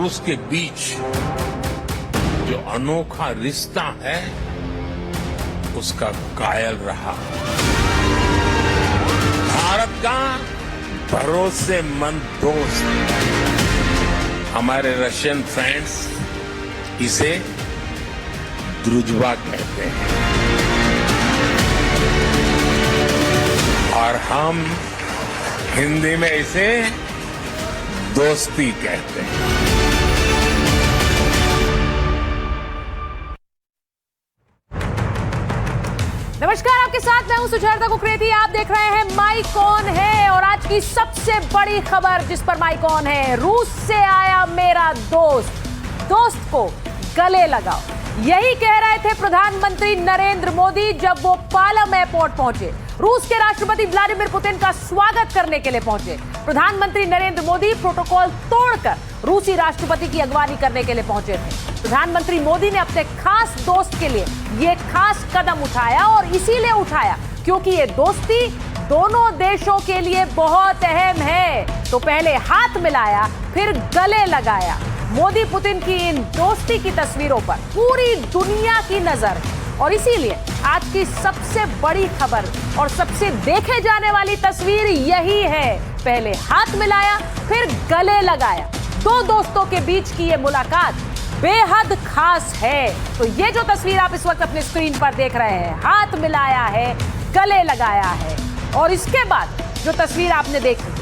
रूस के बीच जो अनोखा रिश्ता है उसका कायल रहा। भारत का भरोसेमंद दोस्त हमारे रशियन फ्रेंड्स इसे द्रुजबा कहते हैं और हम हिंदी में इसे दोस्ती कहते हैं। नमस्कार, आपके साथ मैं हूं सुचेता कुकरेती। आप देख रहे हैं माई कौन है और आज की सबसे बड़ी खबर जिस पर माई कौन है, रूस से आया मेरा दोस्त को गले लगाओ, यही कह रहे थे प्रधानमंत्री नरेंद्र मोदी जब वो पालम एयरपोर्ट पहुंचे। रूस के राष्ट्रपति व्लादिमीर पुतिन का स्वागत करने के लिए पहुंचे। प्रधानमंत्री नरेंद्र मोदी प्रोटोकॉल तोड़कर रूसी राष्ट्रपति की अगवानी करने के लिए पहुंचे थे। प्रधानमंत्री मोदी ने अपने खास दोस्त के लिए ये खास कदम उठाया और इसीलिए उठाया क्योंकि ये दोस्ती दोनों देशों के लिए बहुत अहम है। तो पहले हाथ मिलाया, फिर गले लगाया। मोदी पुतिन की इन दोस्ती की तस्वीरों पर पूरी दुनिया की नजर और इसीलिए आज की सबसे बड़ी खबर और सबसे देखे जाने वाली तस्वीर यही है। पहले हाथ मिलाया, फिर गले लगाया। दो दोस्तों के बीच की ये मुलाकात बेहद खास है। तो ये जो तस्वीर आप इस वक्त अपने स्क्रीन पर देख रहे हैं, हाथ मिलाया है, गले लगाया है और इसके बाद जो तस्वीर आपने देखी,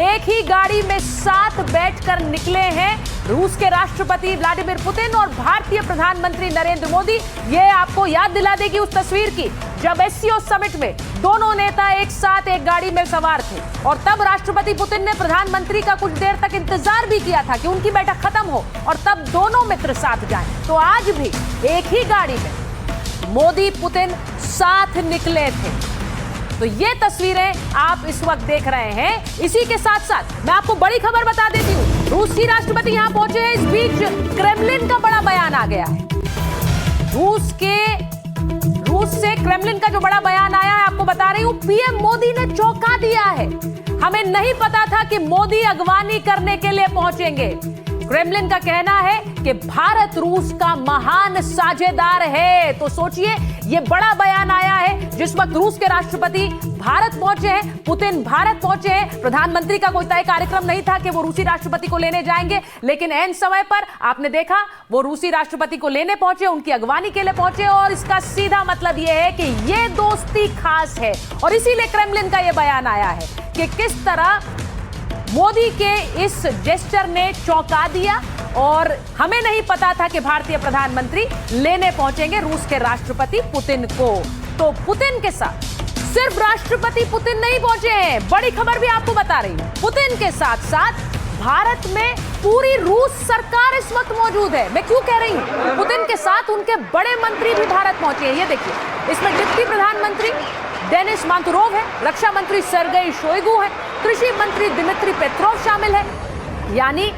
एक ही गाड़ी में साथ बैठकर निकले हैं रूस के राष्ट्रपति व्लादिमीर पुतिन और भारतीय प्रधानमंत्री नरेंद्र मोदी। ये आपको याद दिला देगी उस तस्वीर की जब एससीओ समिट में दोनों नेता एक साथ एक गाड़ी में सवार थे और तब राष्ट्रपति पुतिन ने प्रधानमंत्री का कुछ देर तक इंतजार भी किया था कि उनकी बैठक खत्म हो और तब दोनों मित्र साथ जाएं। तो आज भी एक ही गाड़ी में मोदी पुतिन साथ निकले थे। तो ये तस्वीरें आप इस वक्त देख रहे हैं। इसी के साथ साथ मैं आपको बड़ी खबर बता देती हूँ, रूसी राष्ट्रपति यहां पहुंचे हैं। इस बीच क्रेमलिन का बड़ा बयान आ गया है। रूस से क्रेमलिन का जो बड़ा बयान आया है आपको बता रही हूं। पीएम मोदी ने चौंका दिया है। हमें नहीं पता था कि मोदी अगवानी करने के लिए पहुंचेंगे। क्रेमलिन का कहना है कि भारत रूस का महान साझेदार है। तो सोचिए, ये बड़ा बयान आया है जिस वक्त रूस के राष्ट्रपति भारत पहुंचे हैं, पुतिन भारत पहुंचे हैं। प्रधानमंत्री का कोई तय कार्यक्रम नहीं था कि वो रूसी राष्ट्रपति को लेने जाएंगे, लेकिन ऐन समय पर आपने देखा वो रूसी राष्ट्रपति को लेने पहुंचे, उनकी अगवानी के लिए पहुंचे और इसका सीधा मतलब ये है कि ये दोस्ती खास है। और इसीलिए क्रेमलिन का ये बयान आया है कि किस तरह मोदी के इस जेस्चर ने चौंका दिया और हमें नहीं पता था कि भारतीय प्रधानमंत्री लेने पहुंचेंगे रूस के राष्ट्रपति पुतिन को। तो पुतिन के साथ सिर्फ राष्ट्रपति पुतिन नहीं पहुंचे हैं, बड़ी खबर भी आपको बता रही हूं। पुतिन के साथ साथ भारत में पूरी रूस सरकार इस वक्त मौजूद है। मैं क्यों कह रही हूं? पुतिन के साथ उनके बड़े मंत्री भी भारत पहुंचे हैं। ये देखिए, इसमें डिप्टी प्रधानमंत्री डेनिस मांतुरोव है, रक्षा मंत्री सर्गेई शोइगु है, कृषि मंत्री दिमित्री पेट्रोव शामिल है। यानी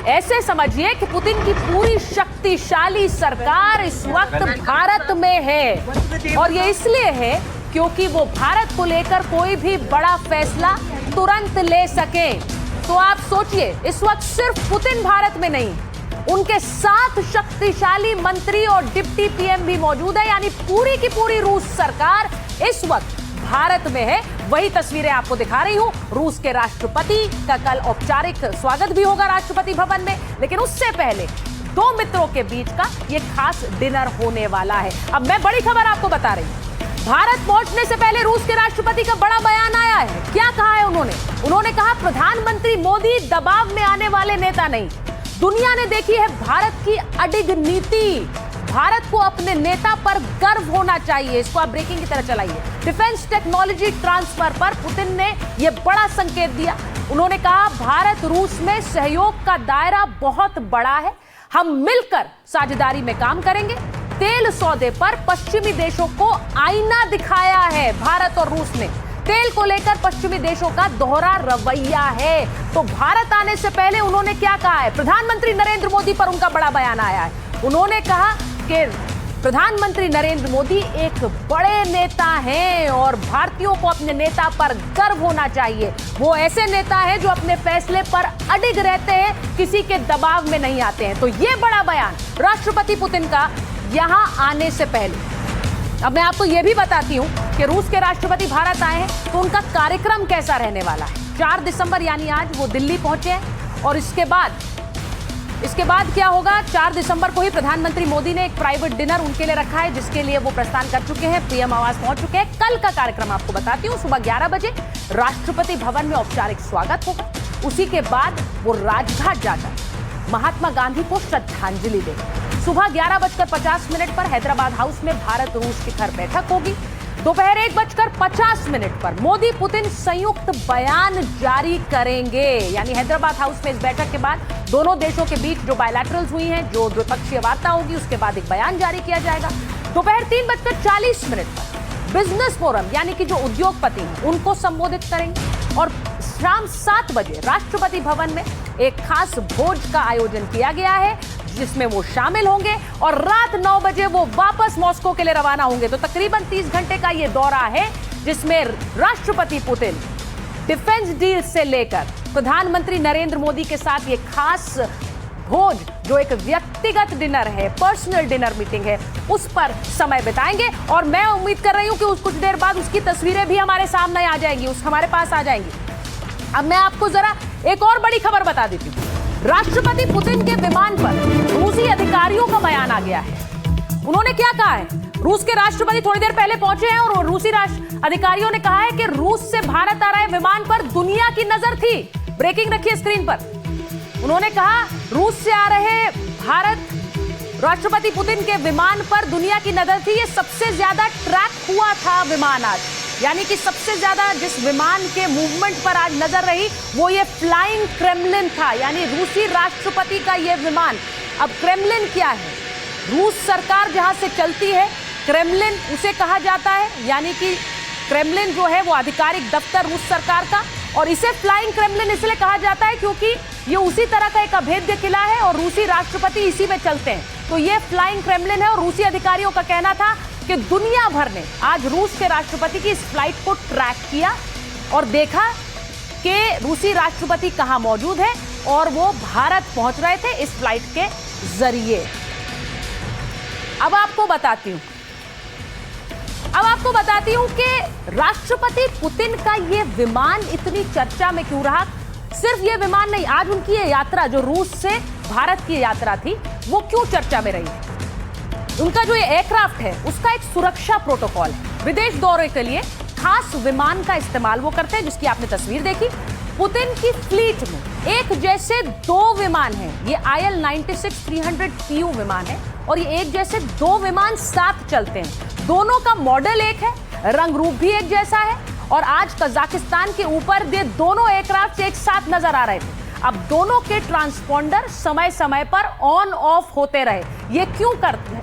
ऐसे समझिए कि पुतिन की पूरी शक्तिशाली सरकार इस वक्त भारत में है और ये इसलिए है क्योंकि वो भारत को लेकर कोई भी बड़ा फैसला तुरंत ले सके। तो आप सोचिए, इस वक्त सिर्फ पुतिन भारत में नहीं, उनके साथ शक्तिशाली मंत्री और डिप्टी पीएम भी मौजूद है। यानी पूरी की पूरी रूस सरकार इस वक्त भारत में है। वही तस्वीरें आपको दिखा रही हूं। रूस के राष्ट्रपति का कल औपचारिक स्वागत भी होगा राष्ट्रपति भवन में, लेकिन उससे पहले दो मित्रों के बीच का ये खास डिनर होने वाला है। अब मैं बड़ी खबर आपको बता रही हूं। भारत पहुंचने से पहले रूस के राष्ट्रपति का बड़ा बयान आया है। क्या कहा है उन्होंने कहा प्रधानमंत्री मोदी दबाव में आने वाले नेता नहीं। दुनिया ने देखी है भारत की अडिग नीति। भारत को अपने नेता पर गर्व होना चाहिए। इसको आप ब्रेकिंग की तरह चलाइए। डिफेंस टेक्नोलॉजी ट्रांसफर पर पुतिन ने यह बड़ा संकेत दिया। उन्होंने कहा भारत रूस में सहयोग का दायरा बहुत बड़ा है, हम मिलकर साझेदारी में काम करेंगे। तेल सौदे पर पश्चिमी देशों को आईना दिखाया है भारत और रूस ने। तेल को लेकर पश्चिमी देशों का दोहरा रवैया है। तो भारत आने से पहले उन्होंने क्या कहा है? प्रधानमंत्री नरेंद्र मोदी पर उनका बड़ा बयान आया है। उन्होंने कहा कि प्रधानमंत्री नरेंद्र मोदी एक बड़े नेता हैं और भारतीयों को अपने नेता पर गर्व होना चाहिए। वो ऐसे नेता हैं जो अपने फैसले पर अडिग रहते हैं, किसी के दबाव में नहीं आते हैं। तो ये बड़ा बयान राष्ट्रपति पुतिन का यहां आने से पहले। अब मैं आपको यह भी बताती हूं कि रूस के राष्ट्रपति भारत आए हैं तो उनका कार्यक्रम कैसा रहने वाला है। 4 दिसंबर यानी आज वो दिल्ली पहुंचे हैं और इसके बाद क्या होगा, 4 दिसंबर को ही प्रधानमंत्री मोदी ने एक प्राइवेट डिनर उनके लिए रखा है, जिसके लिए वो प्रस्थान कर चुके हैं, पीएम आवास पहुंच चुके हैं। कल का कार्यक्रम आपको बताती हूँ, सुबह 11 बजे राष्ट्रपति भवन में औपचारिक स्वागत होगा। उसी के बाद वो राजघाट जाकर महात्मा गांधी को श्रद्धांजलि देंगे। सुबह 11:50 पर हैदराबाद हाउस में भारत रूस शिखर बैठक होगी। दोपहर 1:50 पर मोदी पुतिन संयुक्त बयान जारी करेंगे। यानी हैदराबाद हाउस में इस बैठक के बाद दोनों देशों के बीच जो बायलैटरल्स हुई हैं, जो द्विपक्षीय वार्ता होगी, उसके बाद एक बयान जारी किया जाएगा। दोपहर 3:40 पर बिजनेस फोरम यानी कि जो उद्योगपति हैं उनको संबोधित करेंगे और शाम 7 बजे राष्ट्रपति भवन में एक खास भोज का आयोजन किया गया है, जिसमें वो शामिल होंगे और रात 9 बजे वो वापस मॉस्को के लिए रवाना होंगे। तो तकरीबन 30 घंटे का ये दौरा है, जिसमें राष्ट्रपति पुतिन डिफेंस डील से लेकर प्रधानमंत्री नरेंद्र मोदी के साथ ये खास भोज, जो एक व्यक्तिगत डिनर है, पर्सनल डिनर मीटिंग है, उस पर समय बिताएंगे। और मैं उम्मीद कर रही हूं कि कुछ देर बाद उसकी तस्वीरें भी हमारे सामने आ जाएंगी, हमारे पास आ जाएंगी। अब मैं आपको जरा एक और बड़ी खबर बता देती हूँ। राष्ट्रपति पुतिन के विमान पर रूसी अधिकारियों का बयान आ गया है। उन्होंने क्या कहा है? रूस के राष्ट्रपति थोड़ी देर पहले पहुंचे हैं और रूसी अधिकारियों ने कहा है कि रूस से भारत आ रहे विमान पर दुनिया की नजर थी। ब्रेकिंग रखिए स्क्रीन पर। उन्होंने कहा रूस से आ रहे भारत राष्ट्रपति पुतिन के विमान पर दुनिया की नजर थी। ये सबसे ज्यादा ट्रैक हुआ था विमान आज, यानी कि सबसे ज्यादा जिस विमान के मूवमेंट पर आज नजर रही वो ये फ्लाइंग क्रेमलिन था, यानी रूसी राष्ट्रपति का ये विमान। अब क्रेमलिन क्या है? रूस सरकार जहां से चलती है, क्रेमलिन उसे कहा जाता है, यानी कि क्रेमलिन जो है वो आधिकारिक दफ्तर रूस सरकार का, और इसे फ्लाइंग क्रेमलिन इसलिए कहा जाता है क्योंकि ये उसी तरह का एक अभेद्य किला है और रूसी राष्ट्रपति इसी में चलते हैं। तो ये फ्लाइंग क्रेमलिन है और रूसी अधिकारियों का कहना था कि दुनिया भर ने आज रूस के राष्ट्रपति की इस फ्लाइट को ट्रैक किया और देखा कि रूसी राष्ट्रपति कहां मौजूद है और वो भारत पहुंच रहे थे इस फ्लाइट के जरिए। अब आपको बताती हूं कि राष्ट्रपति पुतिन का ये विमान इतनी चर्चा में क्यों रहा। सिर्फ ये विमान नहीं, आज उनकी ये यात्रा जो रूस से भारत की यात्रा थी वो क्यों चर्चा में रही। उनका जो ये एयरक्राफ्ट है उसका एक सुरक्षा प्रोटोकॉल है। विदेश दौरे के लिए खास विमान का इस्तेमाल वो करते हैं, जिसकी आपने तस्वीर देखी। पुतिन की फ्लीट में एक जैसे 2 विमान हैं। ये IL-96-300 PU विमान है और ये एक जैसे 2 विमान साथ चलते हैं। दोनों का मॉडल एक है, रंग रूप भी एक जैसा है और आज कजाकिस्तान के ऊपर ये दोनों एयरक्राफ्ट एक साथ नजर आ रहे थे। अब दोनों के ट्रांसपोंडर समय समय पर ऑन ऑफ होते रहे। ये क्यों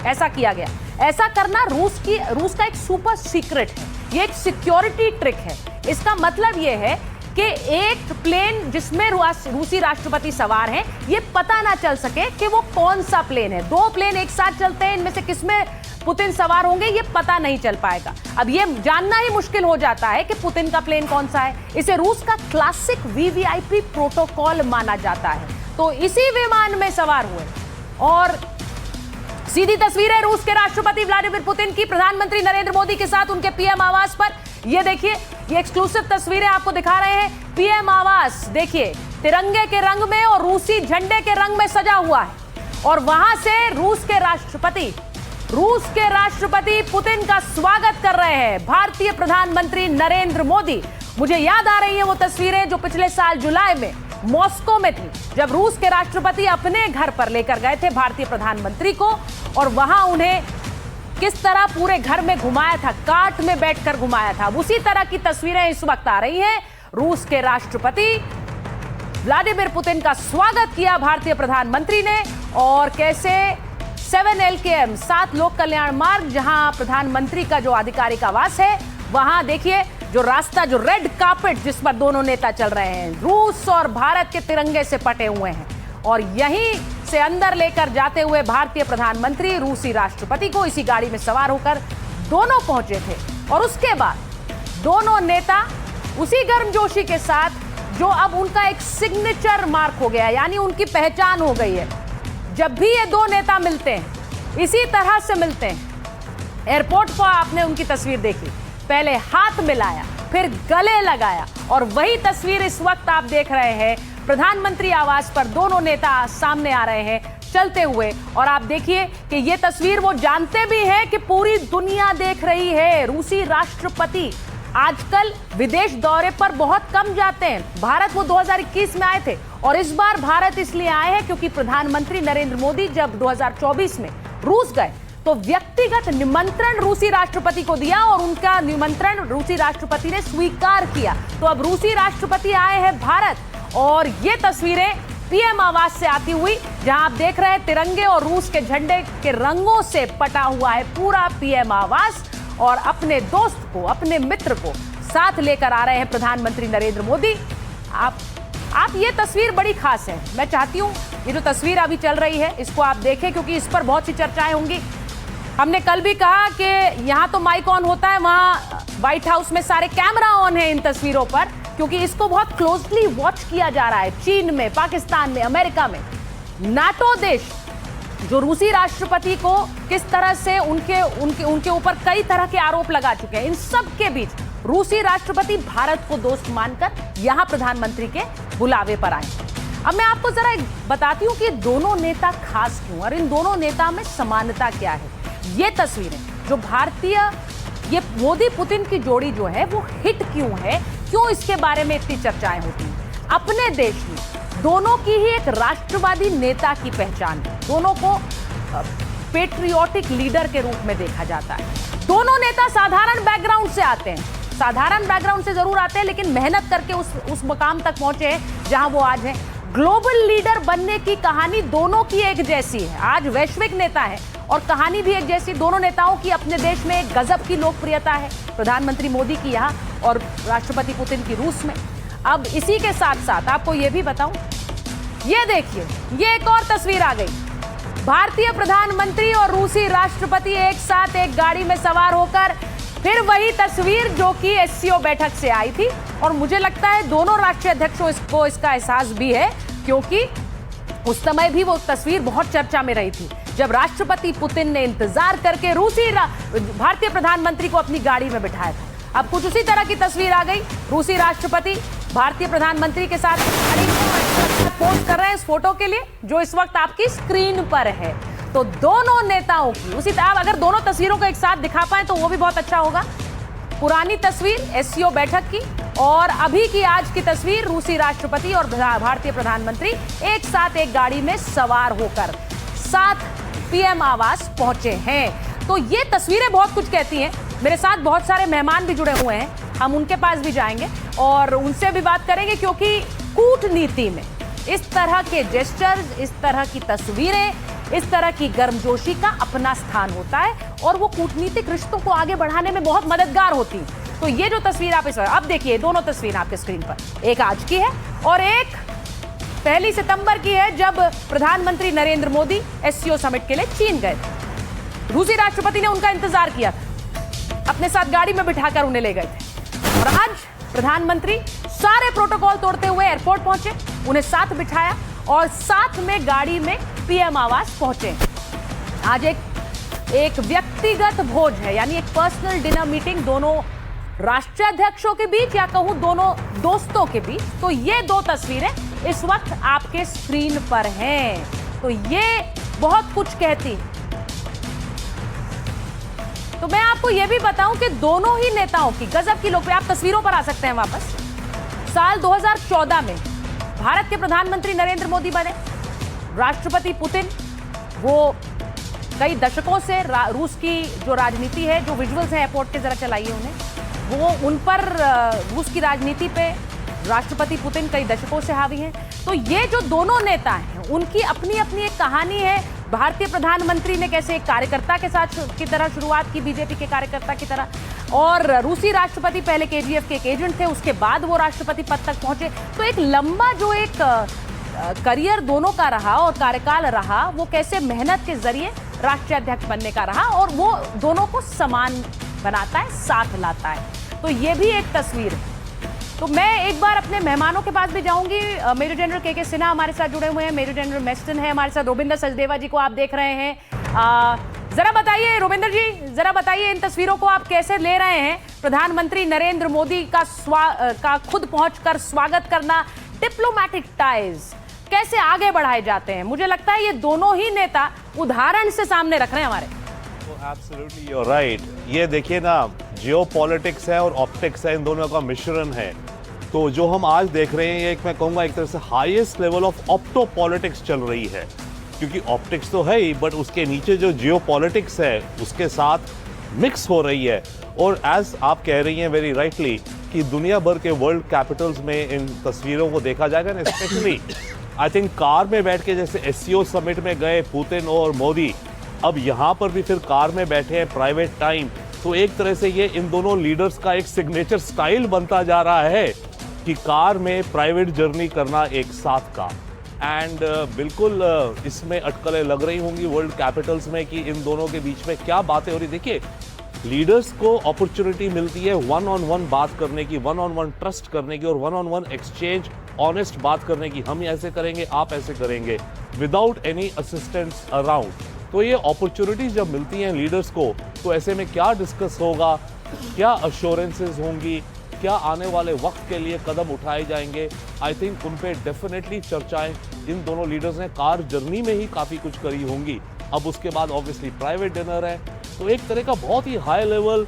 ऐसा किया गया? ऐसा करना रूस का एक सुपर सीक्रेट है, ये एक सिक्योरिटी ट्रिक है। इसका मतलब ये है कि एक प्लेन जिसमें रूसी राष्ट्रपति सवार हैं, ये पता ना चल सके कि वो कौन सा प्लेन है। 2 प्लेन एक साथ चलते हैं, इनमें से किसमें पुतिन सवार होंगे ये पता नहीं चल पाएगा। अब ये जानना ही मुश्किल हो जाता है कि पुतिन का प्लेन कौन सा है। इसे रूस का क्लासिक VVIP प्रोटोकॉल माना जाता है। तो इसी विमान में सवार हुए और सीधी तस्वीर है रूस के राष्ट्रपति व्लादिमीर पुतिन की प्रधानमंत्री नरेंद्र मोदी के साथ उनके पीएम आवास पर। ये देखिए, ये एक्सक्लूसिव तस्वीरें आपको दिखा रहे हैं। पीएम आवास देखिए तिरंगे के रंग में और रूसी झंडे के रंग में सजा हुआ है और वहां से रूस के राष्ट्रपति पुतिन का स्वागत कर रहे हैं भारतीय प्रधानमंत्री नरेंद्र मोदी। मुझे याद आ रही है वो तस्वीरें जो पिछले साल जुलाई में मॉस्को में थी, जब रूस के राष्ट्रपति अपने घर पर लेकर गए थे भारतीय प्रधानमंत्री को और वहां उन्हें किस तरह पूरे घर में घुमाया था, कार्ट में बैठकर घुमाया था। उसी तरह की तस्वीरें इस वक्त आ रही हैं। रूस के राष्ट्रपति व्लादिमीर पुतिन का स्वागत किया भारतीय प्रधानमंत्री ने और कैसे 7 LKM 7 लोक कल्याण मार्ग, जहां प्रधानमंत्री का जो आधिकारिक आवास है, वहां देखिए जो रास्ता, जो रेड कार्पेट जिस पर दोनों नेता चल रहे हैं, रूस और भारत के तिरंगे से पटे हुए हैं और यहीं से अंदर लेकर जाते हुए भारतीय प्रधानमंत्री रूसी राष्ट्रपति को इसी गाड़ी में सवार होकर दोनों पहुंचे थे। और उसके बाद दोनों नेता उसी गर्मजोशी के साथ, जो अब उनका एक सिग्नेचर मार्क हो गया, यानी उनकी पहचान हो गई है, जब भी ये दो नेता मिलते हैं इसी तरह से मिलते हैं। एयरपोर्ट पर आपने उनकी तस्वीर देखी, पहले हाथ मिलाया, फिर गले लगाया, और वही तस्वीर इस वक्त आप देख रहे हैं प्रधानमंत्री आवास पर दोनों नेता सामने आ रहे हैं चलते हुए। और आप देखिए कि ये तस्वीर वो जानते भी हैं कि पूरी दुनिया देख रही है। रूसी राष्ट्रपति आजकल विदेश दौरे पर बहुत कम जाते हैं। भारत वो 2021 में आए थे, और इस बार भारत इसलिए आए हैं क्योंकि प्रधानमंत्री नरेंद्र मोदी जब 2024 में रूस गए तो व्यक्तिगत निमंत्रण रूसी राष्ट्रपति को दिया, और उनका निमंत्रण रूसी राष्ट्रपति ने स्वीकार किया। तो अब रूसी राष्ट्रपति आए हैं भारत, और ये तस्वीरें पीएम आवास से आती हुई, जहां आप देख रहे हैं तिरंगे और रूस के झंडे के रंगों से पटा हुआ है पूरा पीएम आवास, और अपने दोस्त को, अपने मित्र को साथ लेकर आ रहे हैं प्रधानमंत्री नरेंद्र मोदी। आप ये तस्वीर बड़ी खास है। मैं चाहती हूं ये जो तस्वीर अभी चल रही है इसको आप देखें, क्योंकि इस पर बहुत सी चर्चाएं होंगी। हमने कल भी कहा कि यहां तो माइक ऑन होता है, वहां व्हाइट हाउस में सारे कैमरा ऑन है इन तस्वीरों पर, क्योंकि इसको बहुत क्लोजली वॉच किया जा रहा है। चीन में, पाकिस्तान में, अमेरिका में, नाटो देश जो रूसी राष्ट्रपति को किस तरह से उनके ऊपर कई तरह के आरोप लगा चुके हैं, इन सब के बीच रूसी राष्ट्रपति भारत को दोस्त मानकर यहां प्रधानमंत्री के बुलावे पर आए। अब मैं आपको जरा बताती हूं कि दोनों नेता खास क्यों, और इन दोनों नेता में समानता क्या है। ये तस्वीरें जो भारतीय, ये मोदी पुतिन की जोड़ी जो है वो हिट क्यों है, क्यों इसके बारे में इतनी चर्चाएं होती हैं। अपने देश में दोनों की ही एक राष्ट्रवादी नेता की पहचान है, दोनों को पेट्रियोटिक लीडर के रूप में देखा जाता है। दोनों नेता साधारण बैकग्राउंड से आते हैं, साधारण बैकग्राउंड से जरूर आते हैं, लेकिन मेहनत करके उस मुकाम तक पहुंचे हैं जहां वो आज हैं। ग्लोबल लीडर बनने की कहानी दोनों की एक जैसी है। आज वैश्विक नेता है और कहानी भी एक जैसी। दोनों नेताओं की अपने देश में एक गजब की लोकप्रियता है, प्रधानमंत्री मोदी की यहाँ और राष्ट्रपति पुतिन की रूस में। अब इसी के साथ साथ आपको यह भी बताऊं, ये देखिए, ये एक और तस्वीर आ गई। भारतीय प्रधानमंत्री और रूसी राष्ट्रपति एक साथ एक गाड़ी में सवार होकर, फिर वही तस्वीर जो कि एससीओ बैठक से आई थी। और मुझे लगता है दोनों राष्ट्रीय अध्यक्षों को इसका एहसास भी है, क्योंकि उस समय भी वो तस्वीर बहुत चर्चा में रही थी, जब राष्ट्रपति पुतिन ने इंतजार करके भारतीय प्रधानमंत्री को अपनी गाड़ी में बिठाया था। अब कुछ उसी तरह की तस्वीर आ गई, रूसी राष्ट्रपति भारतीय प्रधानमंत्री के साथ पोस्ट कर रहे हैं इस फोटो के लिए, जो इस वक्त आपकी स्क्रीन पर है। तो दोनों नेताओं की उसी तरह, अगर दोनों तस्वीरों को एक साथ दिखा पाए तो वो भी बहुत अच्छा होगा। पुरानी तस्वीर एससीओ बैठक की, और अभी की आज की तस्वीर रूसी राष्ट्रपति और भारतीय प्रधानमंत्री एक साथ एक गाड़ी में सवार होकर साथ पीएम आवास पहुंचे हैं। तो ये तस्वीरें बहुत कुछ कहती हैं। मेरे साथ बहुत सारे मेहमान भी जुड़े हुए हैं, हम उनके पास भी जाएंगे और उनसे भी बात करेंगे, क्योंकि कूटनीति में इस तरह के जेस्चर्स, इस तरह की तस्वीरें, इस तरह की गर्मजोशी का अपना स्थान होता है, और वो कूटनीतिक रिश्तों को आगे बढ़ाने में बहुत मददगार होती है। तो ये जो तस्वीर आप अब देखिए, दोनों तस्वीर आपके स्क्रीन पर, एक आज की है और एक 1 सितंबर की है, जब प्रधानमंत्री नरेंद्र मोदी एससीओ समिट के लिए चीन गए थे। रूसी राष्ट्रपति ने उनका इंतजार किया था, अपने साथ गाड़ी में बिठाकर उन्हें ले गए थे, और आज प्रधानमंत्री सारे प्रोटोकॉल तोड़ते हुए एयरपोर्ट पहुंचे, उन्हें साथ बिठाया और साथ में गाड़ी में पीएम आवास पहुंचे। आज एक व्यक्तिगत भोज है, यानी एक पर्सनल डिनर मीटिंग दोनों राष्ट्रीय अध्यक्षों के बीच, या कहूं दोनों दोस्तों के बीच। तो ये दो तस्वीरें इस वक्त आपके स्क्रीन पर हैं, तो ये बहुत कुछ कहती है। तो मैं आपको यह भी बताऊं कि दोनों ही नेताओं की गजब की लोकप्रियता, आप तस्वीरों पर आ सकते हैं वापस। साल 2014 में भारत के प्रधानमंत्री नरेंद्र मोदी बने, राष्ट्रपति पुतिन वो कई दशकों से रूस की जो राजनीति है, जो विजुअल्स हैं एयरपोर्ट के, जरा चलाइए उन्हें, वो उन पर रूस की राजनीति पे राष्ट्रपति पुतिन कई दशकों से हावी हैं। तो ये जो दोनों नेता हैं, उनकी अपनी अपनी एक कहानी है। भारतीय प्रधानमंत्री ने कैसे एक कार्यकर्ता के साथ की तरह शुरुआत की, बीजेपी के कार्यकर्ता की तरह, और रूसी राष्ट्रपति पहले केजीएफ के एक एजेंट थे, उसके बाद वो राष्ट्रपति पद तक पहुंचे। तो एक लंबा जो एक करियर दोनों का रहा और कार्यकाल रहा, वो कैसे मेहनत के जरिए राष्ट्रीय अध्यक्ष बनने का रहा और वो दोनों को समान बनाता है, साथ लाता है। तो ये भी एक तस्वीर है। तो मैं एक बार अपने मेहमानों के पास भी जाऊंगी। मेजर जनरल के सिन्हा हमारे साथ जुड़े हुए हैं, मेजर जनरल मेस्टन है हमारे साथ, रोबिंदर सचदेवा जी को आप देख रहे हैं। जरा बताइए रोबिंदर जी, जरा बताइए इन तस्वीरों को आप कैसे ले रहे हैं? प्रधानमंत्री नरेंद्र मोदी का खुद पहुंचकर स्वागत करना, डिप्लोमेटिक टाइज कैसे आगे बढ़ाए जाते हैं? मुझे लगता है ये दोनों ही नेता उदाहरण से सामने रख रहे हैं हमारे। Absolutely you are right. ये देखिए ना, जियोपॉलिटिक्स है और ऑप्टिक्स है, इन दोनों का मिश्रण है। तो जो हम आज देख रहे हैं, एक मैं कहूँगा एक तरह से हाईएस्ट लेवल ऑफ ऑप्टोपॉलिटिक्स चल रही है, क्योंकि ऑप्टिक्स तो है ही, बट उसके नीचे जो जियोपॉलिटिक्स है उसके साथ मिक्स हो रही है। और एज आप कह रही हैं वेरी राइटली कि दुनिया भर के वर्ल्ड कैपिटल्स में इन तस्वीरों को देखा जाएगा ना, स्पेशली आई थिंक कार में बैठ के जैसे एससीओ समिट में गए पुतिन और मोदी, अब यहाँ पर भी फिर कार में बैठे हैं प्राइवेट टाइम। तो एक तरह से ये इन दोनों लीडर्स का एक सिग्नेचर स्टाइल बनता जा रहा है कि कार में प्राइवेट जर्नी करना एक साथ का। एंड बिल्कुल इसमें अटकलें लग रही होंगी वर्ल्ड कैपिटल्स में कि इन दोनों के बीच में क्या बातें हो रही। देखिए, लीडर्स को अपॉर्चुनिटी मिलती है वन ऑन वन बात करने की, वन ऑन वन ट्रस्ट करने की और one on one exchange honest बात करने की। हम ऐसे करेंगे, आप ऐसे करेंगे, विदाउट एनी असिस्टेंस अराउंड। तो ये अपॉर्चुनिटीज जब मिलती हैं लीडर्स को, तो ऐसे में क्या डिस्कस होगा, क्या अश्योरेंसेस होंगी, क्या आने वाले वक्त के लिए कदम उठाए जाएंगे, आई थिंक उन पे डेफिनेटली चर्चाएं इन दोनों लीडर्स ने कार जर्नी में ही काफ़ी कुछ करी होंगी। अब उसके बाद ऑब्वियसली प्राइवेट डिनर है, तो एक तरह का बहुत ही high level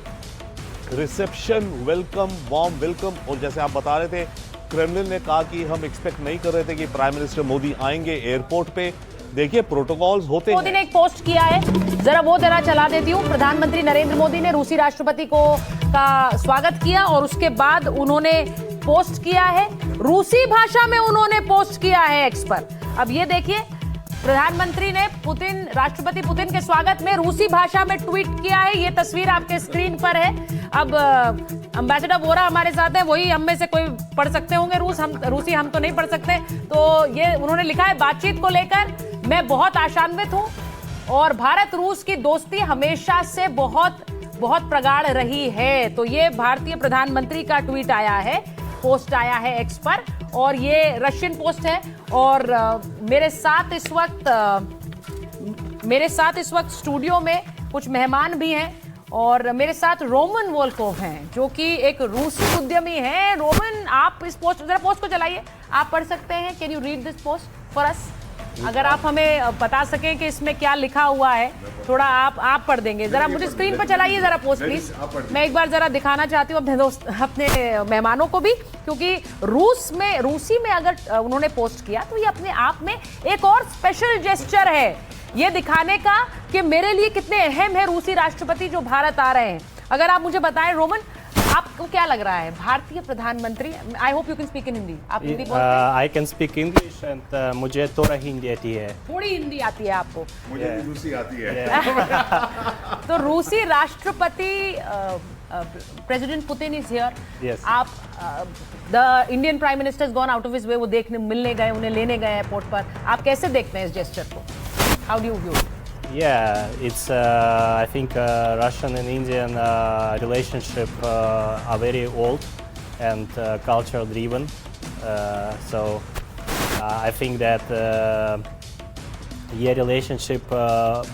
reception, welcome, warm welcome. और जैसे आप बता रहे थे, क्रेमलिन ने कहा कि हम एक्सपेक्ट नहीं कर रहे थे कि प्राइम मिनिस्टर मोदी आएंगे एयरपोर्ट पे। देखिए, प्रोटोकॉल्स होते हैं। मोदी ने एक पोस्ट किया है, जरा चला देती हूँ। प्रधानमंत्री नरेंद्र मोदी ने रूसी राष्ट्रपति का स्वागत किया और उसके बाद उन्होंने पोस्ट किया है, रूसी भाषा में उन्होंने पोस्ट किया है एक्स पर। अब ये देखिए, प्रधानमंत्री ने राष्ट्रपति पुतिन के स्वागत में रूसी भाषा में ट्वीट किया है। ये तस्वीर आपके स्क्रीन पर है। अब एम्बेसडर वोरा हमारे साथ है, वही हम में से कोई पढ़ सकते होंगे रूसी हम तो नहीं पढ़ सकते। तो ये उन्होंने लिखा है, बातचीत को लेकर मैं बहुत आशान्वित हूं और भारत रूस की दोस्ती हमेशा से बहुत प्रगाढ़ रही है। तो ये भारतीय प्रधानमंत्री का ट्वीट आया है, पोस्ट आया है एक्स पर, और ये रशियन पोस्ट है। और मेरे साथ इस वक्त स्टूडियो में कुछ मेहमान भी हैं और मेरे साथ रोमन वोल्कोव हैं, जो कि एक रूसी उद्यमी हैं। रोमन, आप इस पोस्ट, जरा पोस्ट को चलाइए, आप पढ़ सकते हैं। Can you read this post for us? अगर आप हमें बता सकें कि इसमें क्या लिखा हुआ है, थोड़ा आप पढ़ देंगे। जरा मुझे स्क्रीन पर चलाइए जरा पोस्ट प्लीज। मैं एक बार जरा दिखाना चाहती हूँ अपने मेहमानों को भी, क्योंकि रूसी में अगर उन्होंने पोस्ट किया तो ये अपने आप में एक और स्पेशल जेस्चर है, ये दिखाने का कि मेरे लिए कितने अहम है रूसी राष्ट्रपति जो भारत आ रहे हैं। अगर आप मुझे बताएं रोमन, आपको क्या लग रहा है भारतीय प्रधानमंत्री? I hope you can speak in Hindi. आप हिंदी बोलते हैं? I can speak English and मुझे थोड़ा हिंदी आती है। थोड़ी हिंदी आती है आपको? मुझे भी रूसी आती है। तो रूसी राष्ट्रपति president Putin is here. Yes. आप the Indian prime minister is gone out of his way, वो देखने मिलने गए, उन्हें लेने गए एयरपोर्ट पर। आप कैसे देखते हैं इस जेस्चर को? How do you view? Yeah, it's I think Russian and Indian relationship are very old and cultural driven. So I think that ये relationship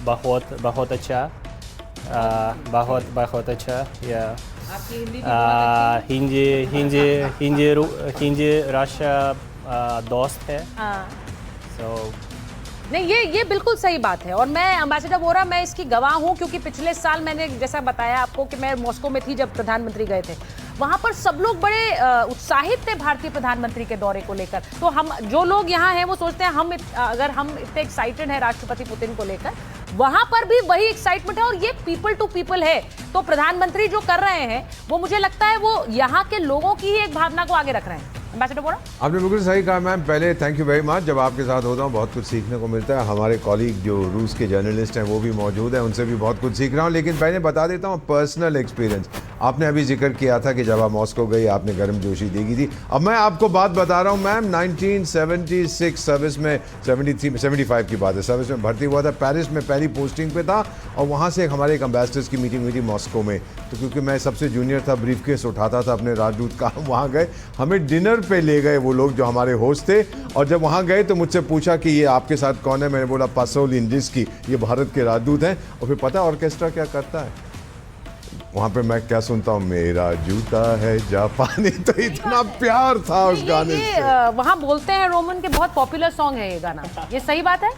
बहुत अच्छा, बहुत अच्छा। Yeah. आपकी हिंदी रशिया दोस्त है। So नहीं, ये बिल्कुल सही बात है। और मैं एम्बेसडर वोरा, मैं इसकी गवाह हूँ, क्योंकि पिछले साल मैंने जैसा बताया आपको कि मैं मॉस्को में थी जब प्रधानमंत्री गए थे। वहाँ पर सब लोग बड़े उत्साहित थे भारतीय प्रधानमंत्री के दौरे को लेकर। तो हम जो लोग यहाँ हैं वो सोचते हैं अगर हम इतने एक्साइटेड हैं राष्ट्रपति पुतिन को लेकर, वहाँ पर भी वही एक्साइटमेंट है। और ये पीपल टू पीपल है। तो प्रधानमंत्री जो कर रहे हैं वो मुझे लगता है वो यहाँ के लोगों की ही एक भावना को आगे रख रहे हैं। एम्बेसडर वोरा, आपने बिल्कुल सही कहा मैम। पहले थैंक यू वेरी मच। जब आपके साथ होता हूँ बहुत कुछ सीखने को मिलता है। हमारे कॉलीग जो रूस के जर्नलिस्ट हैं वो भी मौजूद हैं, उनसे भी बहुत कुछ सीख रहा हूँ। लेकिन पहले बता देता हूँ पर्सनल एक्सपीरियंस। आपने अभी जिक्र किया था कि जब आप मॉस्को गई आपने गर्मजोशी देखी थी। अब मैं आपको बात बता रहा हूँ मैम, 1976 सर्विस में 75 की बात है, सर्विस में भर्ती हुआ था, पेरिस में पहली पोस्टिंग पे था और वहाँ से हमारे एक एम्बेसडर्स की मीटिंग हुई थी मॉस्को में। तो क्योंकि मैं सबसे जूनियर था, ब्रीफकेस उठाता था अपने राजदूत का, वहाँ गए, हमें डिनर पे ले गए वो लोग जो हमारे होस्ट थे। और जब वहाँ गए तो मुझसे पूछा कि ये आपके साथ कौन है, मैंने बोला पासोल इंडिस्की, ये भारत के राजदूत हैं। और फिर पता है ऑर्केस्ट्रा क्या करता है वहाँ पे, मैं क्या सुनता हूँ, मेरा जूता है जापानी। तो इतना प्यार था उस गाने से। वहाँ बोलते हैं रोमन के बहुत पॉपुलर सॉन्ग है ये गाना, ये सही बात है?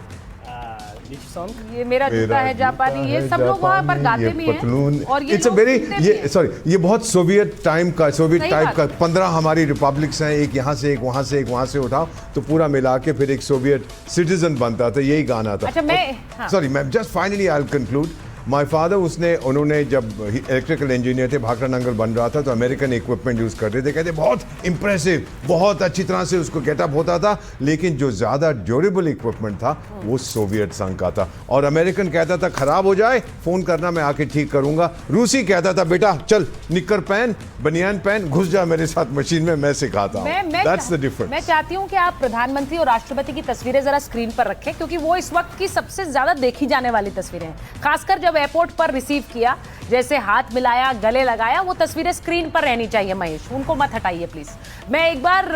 Which song? ये मेरा जूता है जापानी, ये सब लोग वहाँ पर गाते भी हैं। और ये इट्स अ वेरी, ये सॉरी, ये बहुत सोवियत टाइम का, सोवियत टाइप का 15 हमारी रिपब्लिक्स हैं, एक यहाँ से एक वहाँ से एक वहाँ से उठाओ तो पूरा मिला के फिर एक सोवियत सिटीजन बनता था, यही गाना था। अच्छा मैं sorry ma'am, just finally I will conclude. My father उन्होंने जब इलेक्ट्रिकल इंजीनियर थे, भाखड़ा नंगल बन रहा था तो अमेरिकन इक्विपमेंट यूज़ कर रहे थे, कहते बहुत इंप्रेसिव, बहुत अच्छी तरह से उसको गेटअप होता था, लेकिन जो ज़्यादा ड्यूरेबल इक्विपमेंट था वो सोवियत संघ का था। और अमेरिकन कहता था खराब हो जाए फ़ोन करना, मैं आके ठीक करूँगा। रूसी कहता था बेटा चल निक्कर पहन, बनियान पहन, घुस जा मेरे साथ मशीन में, मैं सिखाता हूँ। That's the difference. मैं चाहती हूँ कि आप प्रधानमंत्री और राष्ट्रपति की तस्वीरें जरा स्क्रीन पर रखें, क्योंकि वो इस वक्त की सबसे ज्यादा देखी जाने वाली तस्वीरें हैं। खासकर जब एयरपोर्ट पर रिसीव किया, जैसे हाथ मिलाया, गले लगाया, वो तस्वीरें स्क्रीन पर रहनी चाहिए महेश, उनको मत हटाइए प्लीज। मैं एक बार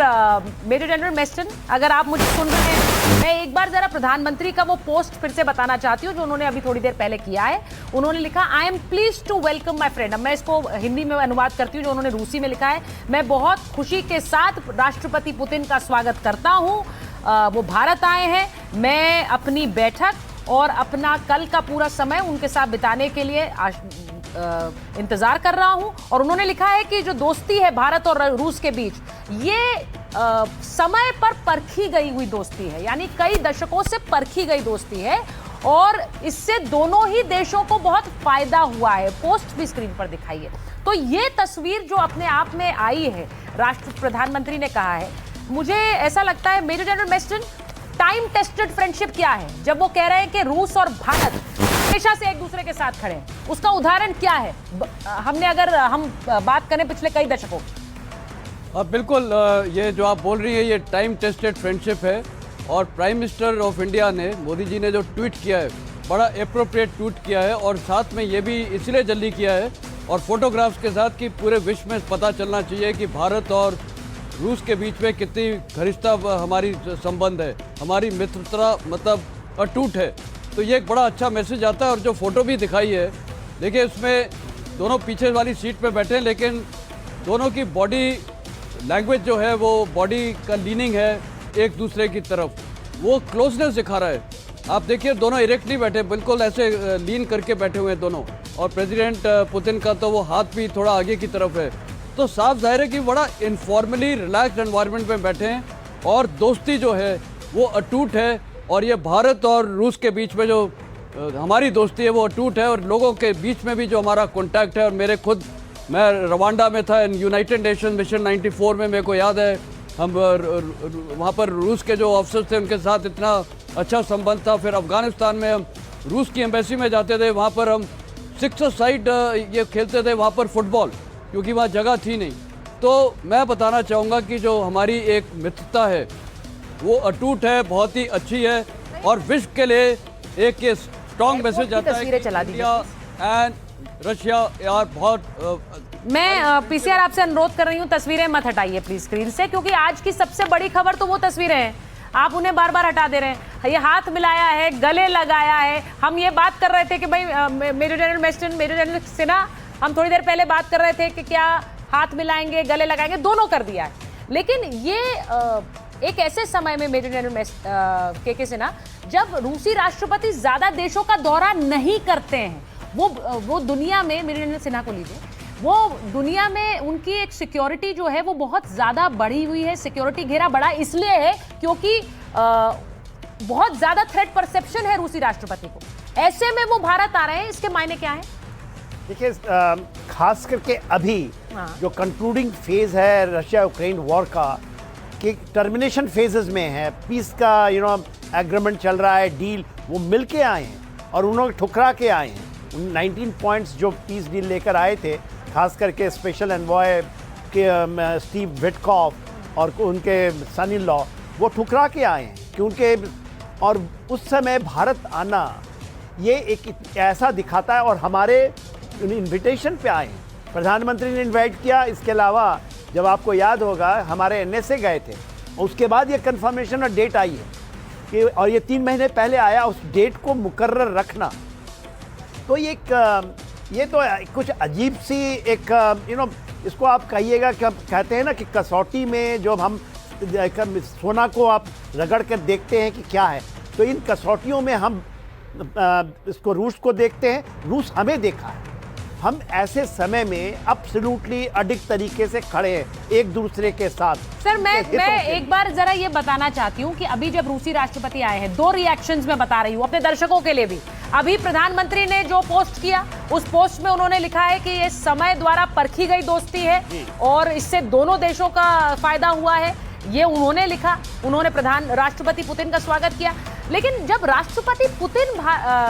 मेजर जनरल मेस्टन, अगर आप मुझे सुन रहे हैं, मैं एक बार जरा प्रधानमंत्री का वो पोस्ट फिर से बताना चाहती हूँ जो उन्होंने अभी थोड़ी देर पहले किया है। उन्होंने लिखा, I am please to welcome my friend. अब मैं इसको हिंदी में अनुवाद करती हूँ जो उन्होंने रूसी में लिखा है। मैं बहुत खुशी के साथ राष्ट्रपति पुतिन का स्वागत करता हूँ, वो भारत आए हैं। मैं अपनी बैठक और अपना कल का पूरा समय उनके साथ बिताने के लिए इंतजार कर रहा हूं। और उन्होंने लिखा है कि जो दोस्ती है भारत और रूस के बीच, ये समय पर परखी गई हुई दोस्ती है, यानी कई दशकों से परखी गई दोस्ती है और इससे दोनों ही देशों को बहुत फायदा हुआ है। पोस्ट भी स्क्रीन पर दिखाइए। तो ये तस्वीर जो अपने आप में आई है, प्रधानमंत्री ने कहा है, मुझे ऐसा लगता है major general Meston, time tested friendship क्या है? जब वो कह रहे हैं कि रूस और भारत हमेशा से एक दूसरे के साथ खड़े हैं, उसका उदाहरण क्या है? हम बात करें पिछले कई दशकों की। बिल्कुल, ये जो आप बोल रही है ये टाइम टेस्टेड फ्रेंडशिप है। और प्राइम मिनिस्टर ऑफ इंडिया ने, मोदी जी ने जो ट्वीट किया है, बड़ा एप्रोप्रिएट ट्वीट किया है और साथ में ये भी इसलिए जल्दी किया है और फोटोग्राफ्स के साथ कि पूरे विश्व में पता चलना चाहिए कि भारत और रूस के बीच में कितनी घनिष्ठता हमारी संबंध है, हमारी मित्रता मतलब अटूट है। तो ये एक बड़ा अच्छा मैसेज आता है। और जो फोटो भी दिखाई है, देखिए उसमें दोनों पीछे वाली सीट पे बैठे हैं, लेकिन दोनों की बॉडी लैंग्वेज जो है वो बॉडी का लीनिंग है एक दूसरे की तरफ, वो क्लोजनेस दिखा रहा है। आप देखिए दोनों इरेक्ट नहीं बैठे, बिल्कुल ऐसे लीन करके बैठे हुए हैं दोनों। और प्रेसिडेंट पुतिन का तो वो हाथ भी थोड़ा आगे की तरफ है। तो साफ जाहिर है कि बड़ा इनफॉर्मली रिलैक्स्ड एनवायरनमेंट में बैठे हैं और दोस्ती जो है वो अटूट है। और ये भारत और रूस के बीच में जो हमारी दोस्ती है वो अटूट है और लोगों के बीच में भी जो हमारा कॉन्टैक्ट है। और मैं रवांडा में था यूनाइटेड नेशन मिशन 94 में, मेरे को याद है हम वहाँ पर रूस के जो ऑफिसर्स थे उनके साथ इतना अच्छा संबंध था। फिर अफगानिस्तान में हम रूस की एम्बेसी में जाते थे, वहाँ पर हम 6 साइड ये खेलते थे वहाँ पर फुटबॉल, क्योंकि वहाँ जगह थी नहीं। तो मैं बताना चाहूँगा कि जो हमारी एक मित्रता है वो अटूट है, बहुत ही अच्छी है और विश्व के लिए एक ये स्ट्रॉन्ग मैसेज आता है कि इंडिया एंड रशिया यार बहुत। मैं पीसीआर आपसे अनुरोध कर रही हूँ, तस्वीरें मत हटाइए प्लीज स्क्रीन से, क्योंकि आज की सबसे बड़ी खबर तो वो तस्वीरें हैं, आप उन्हें बार बार हटा दे रहे हैं। ये हाथ मिलाया है, गले लगाया है। हम ये बात कर रहे थे कि भाई major general Meston, major general Sinha, हम थोड़ी देर पहले बात कर रहे थे कि क्या हाथ मिलाएंगे, गले लगाएंगे, दोनों कर दिया है। लेकिन ये एक ऐसे समय में मेजर जनरल के सिन्हा, जब रूसी राष्ट्रपति ज्यादा देशों का दौरा नहीं करते हैं, वो दुनिया में, मेजर जनरल सिन्हा को लीजिए, वो दुनिया में उनकी एक सिक्योरिटी जो है वो बहुत ज्यादा बढ़ी हुई है। सिक्योरिटी घेरा बढ़ा इसलिए है क्योंकि बहुत ज्यादा थ्रेट परसेप्शन है रूसी राष्ट्रपति को। ऐसे में वो भारत आ रहे हैं, इसके मायने क्या है? देखिए, खास करके अभी जो कंक्लूडिंग फेज है रशिया यूक्रेन वॉर का, कि टर्मिनेशन फेजेस में है, पीस का एग्रीमेंट चल रहा है, डील, वो मिल के आए हैं और उन्होंने ठुकरा के आए हैं। 19 पॉइंट्स जो पीस डील लेकर आए थे खास करके स्पेशल एनवॉय के स्टीव विटकॉफ और उनके सन इन लॉ, वो ठुकरा के आए हैं क्योंकि और उस समय भारत आना ये एक ऐसा दिखाता है। और हमारे इनविटेशन पे आए हैं, प्रधानमंत्री ने इनवाइट किया। इसके अलावा जब आपको याद होगा हमारे NSA गए थे, उसके बाद ये कंफर्मेशन और डेट आई है कि, और ये 3 महीने पहले आया, उस डेट को मुकर्रर रखना। तो ये तो कुछ अजीब सी एक इसको आप कहिएगा कि, आप कहते हैं ना कि कसौटी में जो हम सोना को आप रगड़ कर देखते हैं कि क्या है, तो इन कसौटियों में हम इसको रूस को देखते हैं, रूस हमें देखा है। हम ऐसे समय में एब्सोल्युटली अडिग तरीके से खड़े हैं एक दूसरे के साथ। सर मैं एक बार जरा ये बताना चाहती हूँ कि अभी जब रूसी राष्ट्रपति आए हैं, 2 रिएक्शंस मैं बता रही हूँ अपने दर्शकों के लिए भी। अभी प्रधानमंत्री ने जो पोस्ट किया, उस पोस्ट में उन्होंने लिखा है कि ये समय द्वारा परखी गई दोस्ती है और इससे दोनों देशों का फायदा हुआ है, ये उन्होंने लिखा। उन्होंने राष्ट्रपति पुतिन का स्वागत किया। लेकिन जब राष्ट्रपति पुतिन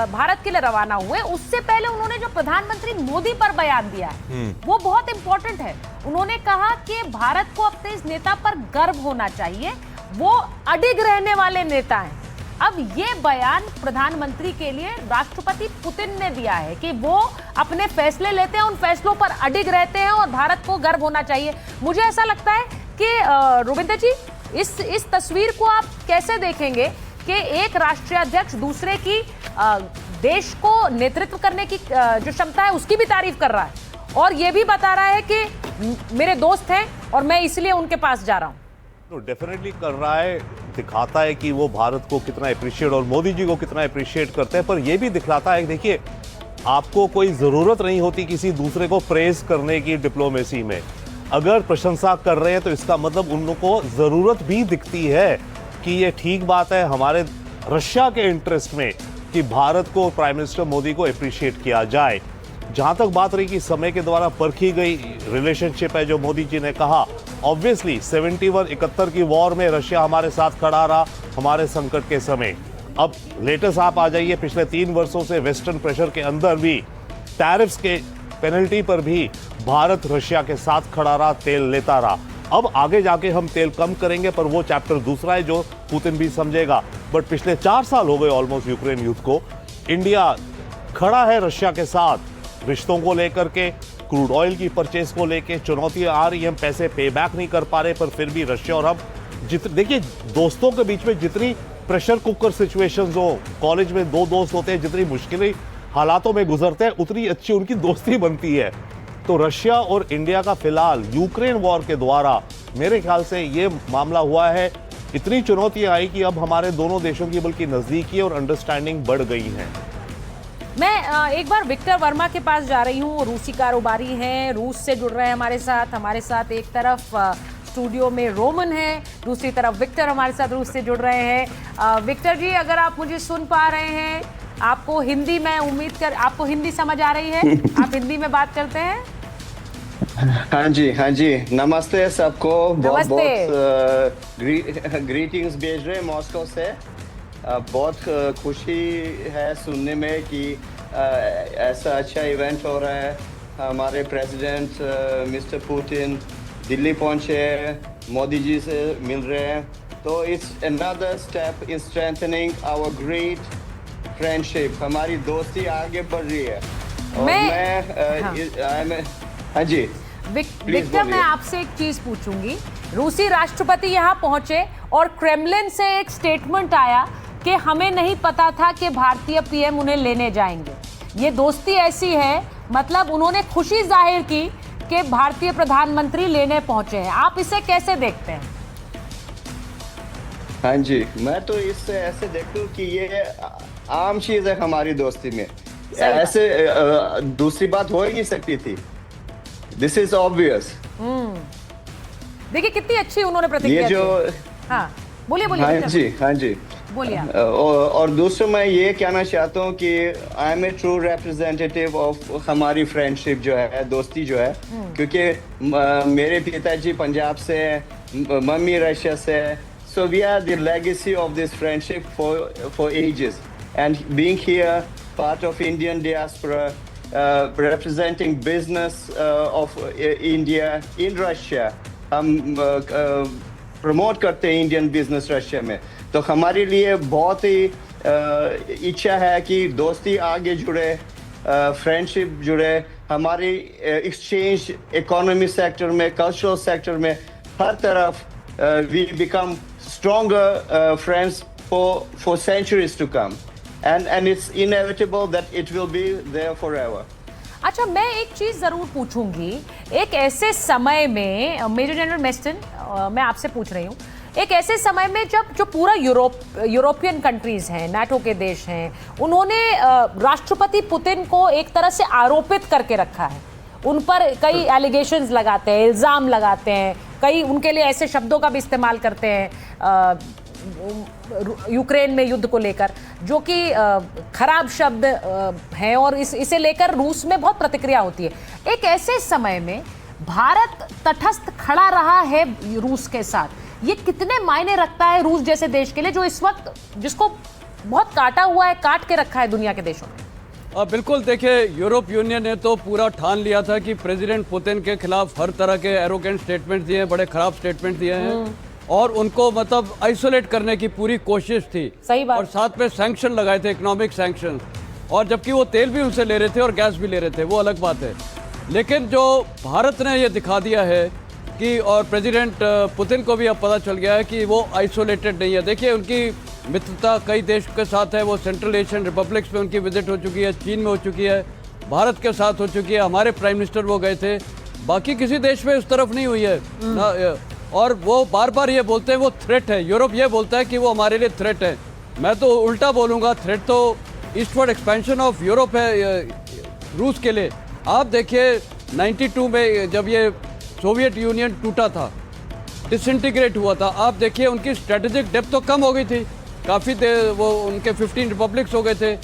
भारत के लिए रवाना हुए, उससे पहले उन्होंने जो प्रधानमंत्री मोदी पर बयान दिया है वो बहुत इंपॉर्टेंट है। उन्होंने कहा कि भारत को अपने इस नेता पर गर्व होना चाहिए, वो अडिग रहने वाले नेता हैं। अब ये बयान प्रधानमंत्री के लिए राष्ट्रपति पुतिन ने दिया है कि वो अपने फैसले लेते हैं, उन फैसलों पर अडिग रहते हैं और भारत को गर्व होना चाहिए। मुझे ऐसा लगता है कि रुबिंदर जी, इस तस्वीर को आप कैसे देखेंगे कि एक राष्ट्रीय अध्यक्ष दूसरे की देश को नेतृत्व करने की जो क्षमता है उसकी भी तारीफ कर रहा है और ये भी बता रहा है कि मेरे दोस्त हैं और मैं इसलिए उनके पास जा रहा हूं। तो डेफिनेटली कर रहा है, दिखाता है कि वो भारत को कितना अप्रिशिएट और मोदी जी को कितना अप्रिशिएट करते हैं। पर ये भी दिखलाता है, देखिए आपको कोई ज़रूरत नहीं होती किसी दूसरे को प्रेज करने की डिप्लोमेसी में। अगर प्रशंसा कर रहे हैं तो इसका मतलब उन लोगों को ज़रूरत भी दिखती है कि ये ठीक बात है हमारे रशिया के इंटरेस्ट में कि भारत को, प्राइम मिनिस्टर मोदी को अप्रिशिएट किया जाए। जहाँ तक बात रही कि समय के द्वारा परखी गई रिलेशनशिप है जो मोदी जी ने कहा, ऑब्वियसली 71 की वॉर में रशिया हमारे साथ खड़ा रहा हमारे संकट के समय। अब लेटेस्ट आप आ जाइए, पिछले 3 वर्षों से वेस्टर्न प्रेशर के अंदर भी, टैरिफ्स के पेनल्टी पर भी भारत रशिया के साथ खड़ा रहा, तेल लेता रहा। अब आगे जाके हम तेल कम करेंगे, पर वो चैप्टर दूसरा है जो पुतिन भी समझेगा। बट पिछले 4 साल हो गए ऑलमोस्ट यूक्रेन युद्ध को, इंडिया खड़ा है रशिया के साथ रिश्तों को लेकर के, क्रूड ऑयल की परचेज को लेके चुनौतियां आ रही हैं, हम पैसे पे बैक नहीं कर पा रहे, पर फिर भी रशिया और हम देखिए दोस्तों के बीच में जितनी प्रेशर कुकर सिचुएशंस हो, कॉलेज में 2 दोस्त होते हैं, जितनी मुश्किल हालातों में गुजरते हैं उतनी अच्छी उनकी दोस्ती बनती है। तो रशिया और इंडिया का फिलहाल यूक्रेन वॉर के द्वारा मेरे ख्याल से ये मामला हुआ है, इतनी चुनौतियां आई कि अब हमारे दोनों देशों की बल्कि नजदीकी और अंडरस्टैंडिंग बढ़ गई है। मैं एक बार विक्टर वर्मा के पास जा रही हूँ, रूसी कारोबारी हैं, रूस से जुड़ रहे हैं हमारे साथ एक तरफ स्टूडियो में रोमन है, दूसरी तरफ विक्टर हमारे साथ रूस से जुड़ रहे हैं। विक्टर जी, अगर आप मुझे सुन पा रहे हैं, आपको हिंदी, मैं उम्मीद कर आपको हिंदी समझ आ रही है, आप हिंदी में बात करते हैं? हाँ जी, नमस्ते सबको। बहुत ग्रीटिंग्स भेज रहे हैं मॉस्को से। बहुत खुशी है सुनने में कि ऐसा अच्छा इवेंट हो रहा है। हमारे प्रेसिडेंट मिस्टर पुतिन दिल्ली पहुंचे, मोदी जी से मिल रहे हैं, तो it's another step in strengthening our great friendship. हमारी दोस्ती आगे बढ़ रही है। और हाँ जी विक्टर, मैं आपसे एक चीज पूछूंगी। रूसी राष्ट्रपति यहाँ पहुंचे और क्रेमलिन से एक स्टेटमेंट आया कि हमें नहीं पता था कि भारतीय पीएम उन्हें लेने जाएंगे। ये दोस्ती ऐसी है, मतलब उन्होंने खुशी जाहिर की कि भारतीय प्रधानमंत्री लेने पहुंचे हैं। आप इसे कैसे देखते हैं? हाँ जी, मैं तो इससे ऐसे देखता हूँ कि ये आम चीज है हमारी दोस्ती में। ऐसे दूसरी बात हो ही नहीं सकती थी। This is obvious. देखिए कितनी अच्छी उन्होंने प्रतिक्रिया दी। हाँ बोलिए। हाँ जी बोलिए। और दूसरा मैं ये कहना चाहता हूँ कि I am a true representative of हमारी फ्रेंडशिप जो है, दोस्ती जो है, क्योंकि मेरे पिताजी पंजाब से, मम्मी रशिया से, so we are the legacy of this friendship for ages, and being here part of Indian diaspora, representing business of India in Russia. हम प्रमोट करते हैं इंडियन बिजनेस रशिया में, तो हमारे लिए बहुत ही इच्छा है कि दोस्ती आगे जुड़े, फ्रेंडशिप जुड़े, हमारी एक्सचेंज इकोनॉमी सेक्टर में, कल्चरल सेक्टर में, हर तरफ we become stronger friends for centuries to come, and it's inevitable that it will be there forever. अच्छा, मैं एक चीज जरूर पूछूंगी, एक ऐसे समय में मेजर जनरल मेस्टन, मैं आपसे पूछ रही हूँ, एक ऐसे समय में जब जो पूरा यूरोपियन कंट्रीज हैं, नाटो के देश हैं, उन्होंने राष्ट्रपति पुतिन को एक तरह से आरोपित करके रखा है, उन पर कई एलिगेशंस लगाते हैं, इल्ज़ाम लगाते हैं, कई उनके लिए ऐसे शब्दों का भी इस्तेमाल करते हैं यूक्रेन में युद्ध को लेकर, जो कि खराब शब्द हैं, और इसे लेकर रूस में बहुत प्रतिक्रिया होती है। एक ऐसे समय में भारत तटस्थ खड़ा रहा है रूस के साथ, ये कितने मायने रखता है रूस जैसे देश के लिए, जो इस वक्त जिसको बहुत काटा हुआ है, काट के रखा है दुनिया के देशों में? बिल्कुल, देखिए, यूरोप यूनियन ने तो पूरा ठान लिया था कि प्रेसिडेंट पुतिन के खिलाफ हर तरह के एरोगेंट स्टेटमेंट दिए हैं, बड़े खराब स्टेटमेंट दिए हैं, और उनको मतलब आइसोलेट करने की पूरी कोशिश थी। सही बात। और साथ में सैंक्शन लगाए थे, इकोनॉमिक सैंक्शन, और जबकि वो तेल भी उनसे ले रहे थे और गैस भी ले रहे थे, वो अलग बात है। लेकिन जो भारत ने ये दिखा दिया है कि, और प्रेसिडेंट पुतिन को भी अब पता चल गया है कि वो आइसोलेटेड नहीं है। देखिए, उनकी मित्रता कई देश के साथ है, वो सेंट्रल एशियन रिपब्लिक्स में उनकी विजिट हो चुकी है, चीन में हो चुकी है, भारत के साथ हो चुकी है, हमारे प्राइम मिनिस्टर वो गए थे, बाकी किसी देश में इस तरफ नहीं हुई है ना। और वो बार बार ये बोलते हैं वो थ्रेट है, यूरोप ये बोलता है कि वो हमारे लिए थ्रेट है। मैं तो उल्टा बोलूँगा, थ्रेट तो ईस्टवर्ड एक्सपेंशन ऑफ यूरोप है रूस के लिए। आप देखिए 92 में जब ये सोवियत यूनियन टूटा था, डिसइंटीग्रेट हुआ था, आप देखिए उनकी स्ट्रेटेजिक डेप्थ तो कम हो गई थी, काफ़ी देर वो उनके 15 रिपब्लिक्स हो गए थे,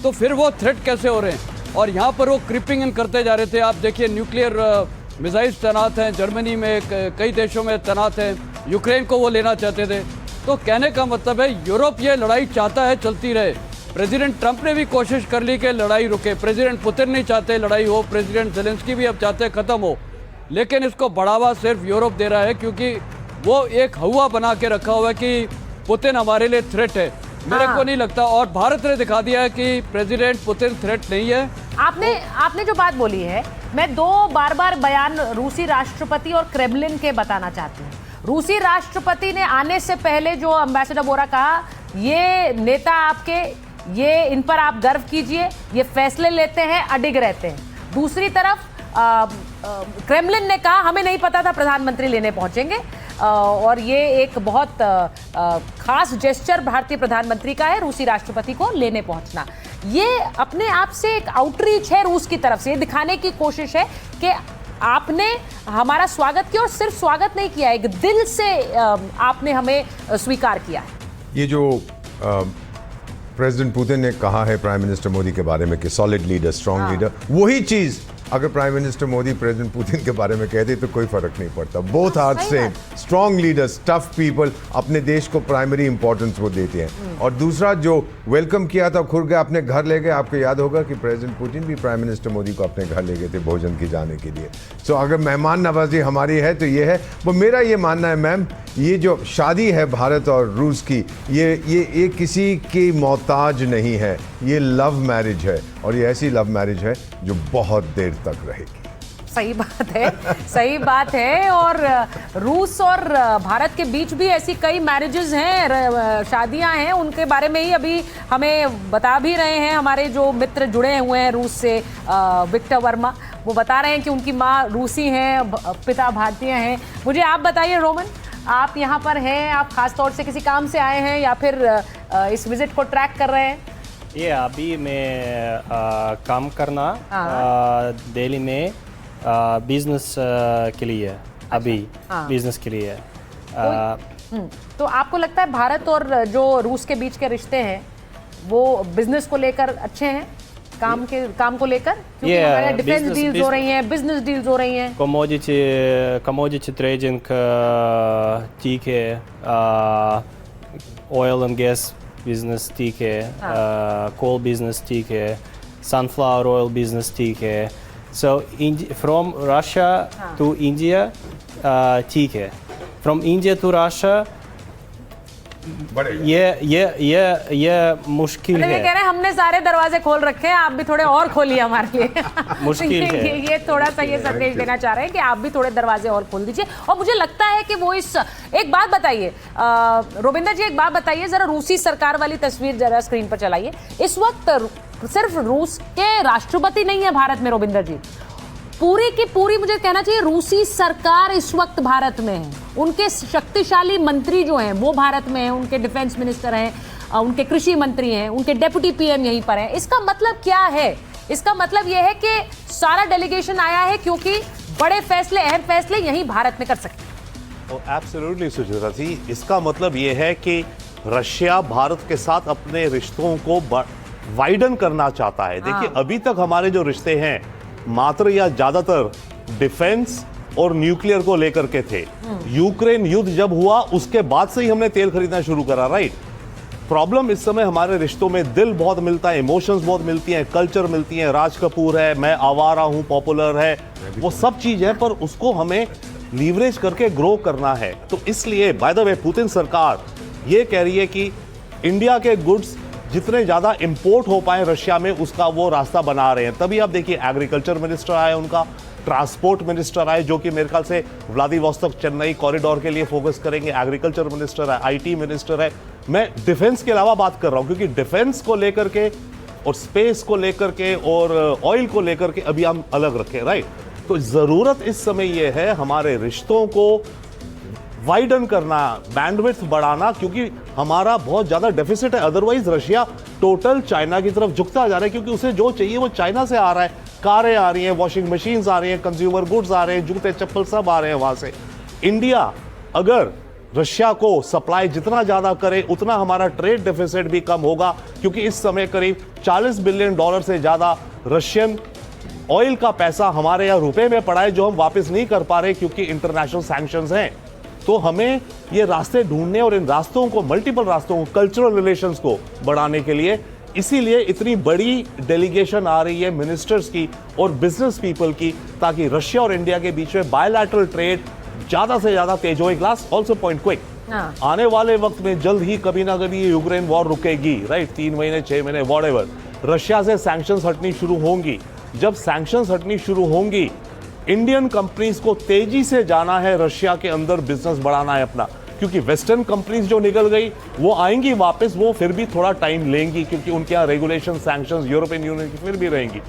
तो फिर वो थ्रेट कैसे हो रहे हैं? और यहाँ पर वो क्रिपिंग इन करते जा रहे थे। आप देखिए न्यूक्लियर मिसाइल्स तैनात हैं, जर्मनी में कई देशों में तैनात हैं, यूक्रेन को वो लेना चाहते थे। तो कहने का मतलब है यूरोप ये लड़ाई चाहता है चलती रहे। प्रेसिडेंट ट्रंप ने भी कोशिश कर ली कि लड़ाई रुके, प्रेसिडेंट पुतिन नहीं चाहते लड़ाई हो, प्रेसिडेंट जेलेंस्की भी अब चाहते ख़त्म हो, लेकिन इसको बढ़ावा सिर्फ यूरोप दे रहा है, क्योंकि वो एक हवा बना के रखा हुआ है कि पुतिन हमारे लिए थ्रेट है। मेरे को नहीं लगता, और भारत ने दिखा दिया है कि प्रेसिडेंट पुतिन थ्रेट नहीं है। आपने जो बात बोली है, मैं दो बार बयान रूसी राष्ट्रपति और क्रेमलिन के बताना चाहती हूँ। रूसी राष्ट्रपति ने आने से पहले जो एम्बेसडर बोरा कहा, ये नेता आपके, ये इन पर आप गर्व कीजिए, ये फैसले लेते हैं, अडिग रहते हैं। दूसरी तरफ क्रेमलिन ने कहा हमें नहीं पता था प्रधानमंत्री लेने पहुंचेंगे, और ये एक बहुत खास जेस्चर भारतीय प्रधानमंत्री का है, रूसी राष्ट्रपति को लेने पहुंचना। ये अपने आप से एक आउटरीच है रूस की तरफ से, ये दिखाने की कोशिश है कि आपने हमारा स्वागत किया, और सिर्फ स्वागत नहीं किया, एक दिल से आपने हमें स्वीकार किया है। ये जो प्रेसिडेंट पुतिन ने कहा है प्राइम मिनिस्टर मोदी के बारे में कि सॉलिड लीडर, स्ट्रॉन्ग लीडर, वही चीज़ अगर prime minister Modi president Putin के बारे में कहते तो कोई फर्क नहीं पड़ता। Both are same, strong leaders, tough people, अपने देश को प्राइमरी इंपॉर्टेंस वो देते हैं। और दूसरा जो वेलकम किया था, खुद गए अपने घर ले गए। आपको याद होगा कि प्रेसिडेंट पुतिन भी प्राइम मिनिस्टर मोदी को अपने घर ले गए थे भोजन की जाने के लिए। सो अगर मेहमान नवाजी हमारी है तो ये है। वो मेरा ये मानना है मैम, ये जो शादी है भारत और रूस की, ये किसी की मोहताज नहीं है, ये लव मैरिज है, और ये ऐसी लव मैरिज है जो बहुत देर तक रहेगी। सही बात है, सही बात है। और रूस और भारत के बीच भी ऐसी कई मैरिजेस हैं, शादियां हैं, उनके बारे में ही अभी हमें बता भी रहे हैं हमारे जो मित्र जुड़े हुए हैं रूस से, विक्टर वर्मा, वो बता रहे हैं कि उनकी माँ रूसी हैं, पिता भारतीय हैं। मुझे आप बताइए रोमन, आप यहाँ पर हैं, आप खास तौर से किसी काम से आए हैं या फिर इस विजिट को ट्रैक कर रहे हैं? ये अभी मैं काम करना दिल्ली में बिजनेस के लिए, अभी बिजनेस के लिए। तो आपको लगता है भारत और जो रूस के बीच के रिश्ते हैं वो बिजनेस को लेकर अच्छे हैं, काम को लेकर? क्योंकि हमारे डिफेंस डील्स हो रही हैं, बिजनेस डील्स हो रही हैं, कमोडिटी ट्रेडिंग ठीक है, ऑयल एंड गैस बिजनेस ठीक है, कोल बिजनेस ठीक है, सनफ्लावर ऑयल बिजनेस ठीक है. So from Russia to India ठीक है. From India to Russia ये मुश्किल ये है. कह रहे हैं हमने सारे दरवाजे खोल रखे हैं, आप भी थोड़े और खोलिए हमारे लिए. मुश्किल है. ये थोड़ा सा ये संदेश देना चाह रहे हैं कि आप भी थोड़े दरवाजे और खोल दीजिए. और मुझे लगता है कि वो एक बात बताइए रोबिंदर जी, एक बात बताइए जरा, रूसी सरकार वाली तस्वीर जरा स्क्रीन पर चलाइए. इस वक्त सिर्फ रूस के राष्ट्रपति नहीं है भारत में रोबिंदर जी, पूरी की पूरी मुझे कहना चाहिए रूसी सरकार इस वक्त भारत में है. उनके शक्तिशाली मंत्री जो हैं वो भारत में हैं, उनके डिफेंस मिनिस्टर हैं, उनके कृषि मंत्री हैं, उनके डेप्यूटी पीएम यहीं पर हैं. इसका मतलब क्या है? इसका मतलब यह है कि सारा डेलीगेशन आया है क्योंकि बड़े फैसले, अहम फैसले यहीं भारत में कर सकते हैं. एब्सोल्युटली सुचित्रा जी, इसका मतलब यह है कि रशिया भारत के साथ अपने रिश्तों को वाइडन करना चाहता है. देखिए अभी तक हमारे जो रिश्ते हैं मात्र या ज्यादातर डिफेंस और न्यूक्लियर को लेकर के थे. यूक्रेन युद्ध जब हुआ उसके बाद से ही हमने तेल खरीदना शुरू करा. राइट. प्रॉब्लम इस समय हमारे रिश्तों में दिल बहुत मिलता है, इमोशंस बहुत मिलती हैं, कल्चर मिलती हैं. राज कपूर है, मैं आवारा हूं, पॉपुलर है, वो सब चीज है, पर उसको हमें लीवरेज करके ग्रो करना है. तो इसलिए बाय द वे पुतिन सरकार ये कह रही है कि इंडिया के गुड्स जितने ज्यादा इंपोर्ट हो पाए रशिया में उसका वो रास्ता बना रहे हैं. तभी आप देखिए एग्रीकल्चर मिनिस्टर आए, उनका ट्रांसपोर्ट मिनिस्टर आए जो कि मेरे ख्याल से व्लादिवोस्तोक चेन्नई कॉरिडोर के लिए फोकस करेंगे. एग्रीकल्चर मिनिस्टर है, आईटी मिनिस्टर है. मैं डिफेंस के अलावा बात कर रहा हूं क्योंकि डिफेंस को लेकर के और स्पेस को लेकर के और ऑयल को लेकर के अभी हम अलग रखें. राइट. तो जरूरत इस समय यह है हमारे रिश्तों को वाइडन करना, बैंडविड्थ बढ़ाना, क्योंकि हमारा बहुत ज्यादा डेफिसिट है. अदरवाइज रशिया टोटल चाइना की तरफ झुकता जा रहा है क्योंकि उसे जो चाहिए वो चाइना से आ रहा है. कारें आ रही हैं, वॉशिंग मशीन्स आ रही हैं, कंज्यूमर गुड्स आ रहे हैं, जूते चप्पल सब आ रहे हैं वहां से. इंडिया अगर रशिया को सप्लाई जितना ज्यादा करे उतना हमारा ट्रेड डेफिसिट भी कम होगा क्योंकि इस समय करीब $40 बिलियन से ज्यादा रशियन ऑयल का पैसा हमारे यहाँ रुपए में पड़ा है जो हम वापस नहीं कर पा रहे क्योंकि इंटरनेशनल सैंक्शंस हैं. तो हमें ये रास्ते ढूंढने और इन रास्तों को, मल्टीपल रास्तों को, कल्चरल रिलेशंस को बढ़ाने के लिए, इसीलिए इतनी बड़ी डेलीगेशन आ रही है मिनिस्टर्स की और बिजनेस पीपल की, ताकि रशिया और इंडिया के बीच में बायलैटरल ट्रेड ज्यादा से ज्यादा तेज हो. ग्लास ऑल्सो पॉइंट क्विक, आने वाले वक्त में जल्द ही कभी ना कभी ये यूक्रेन वॉर रुकेगी. राइट. 3 महीने 6 महीने व्हाटएवर, रशिया से सैंक्शंस हटनी शुरू होंगी. जब सैंक्शंस हटनी शुरू होंगी, इंडियन कंपनीज को तेजी से जाना है, रशिया के अंदर बिजनेस बढ़ाना है अपना, क्योंकि वेस्टर्न कंपनीज जो निकल गई वो आएंगी वापस, वो फिर भी थोड़ा टाइम लेंगी क्योंकि उनके यहाँ रेगुलेशन, सैंक्शंस यूरोपियन यूनियन की फिर भी रहेंगी.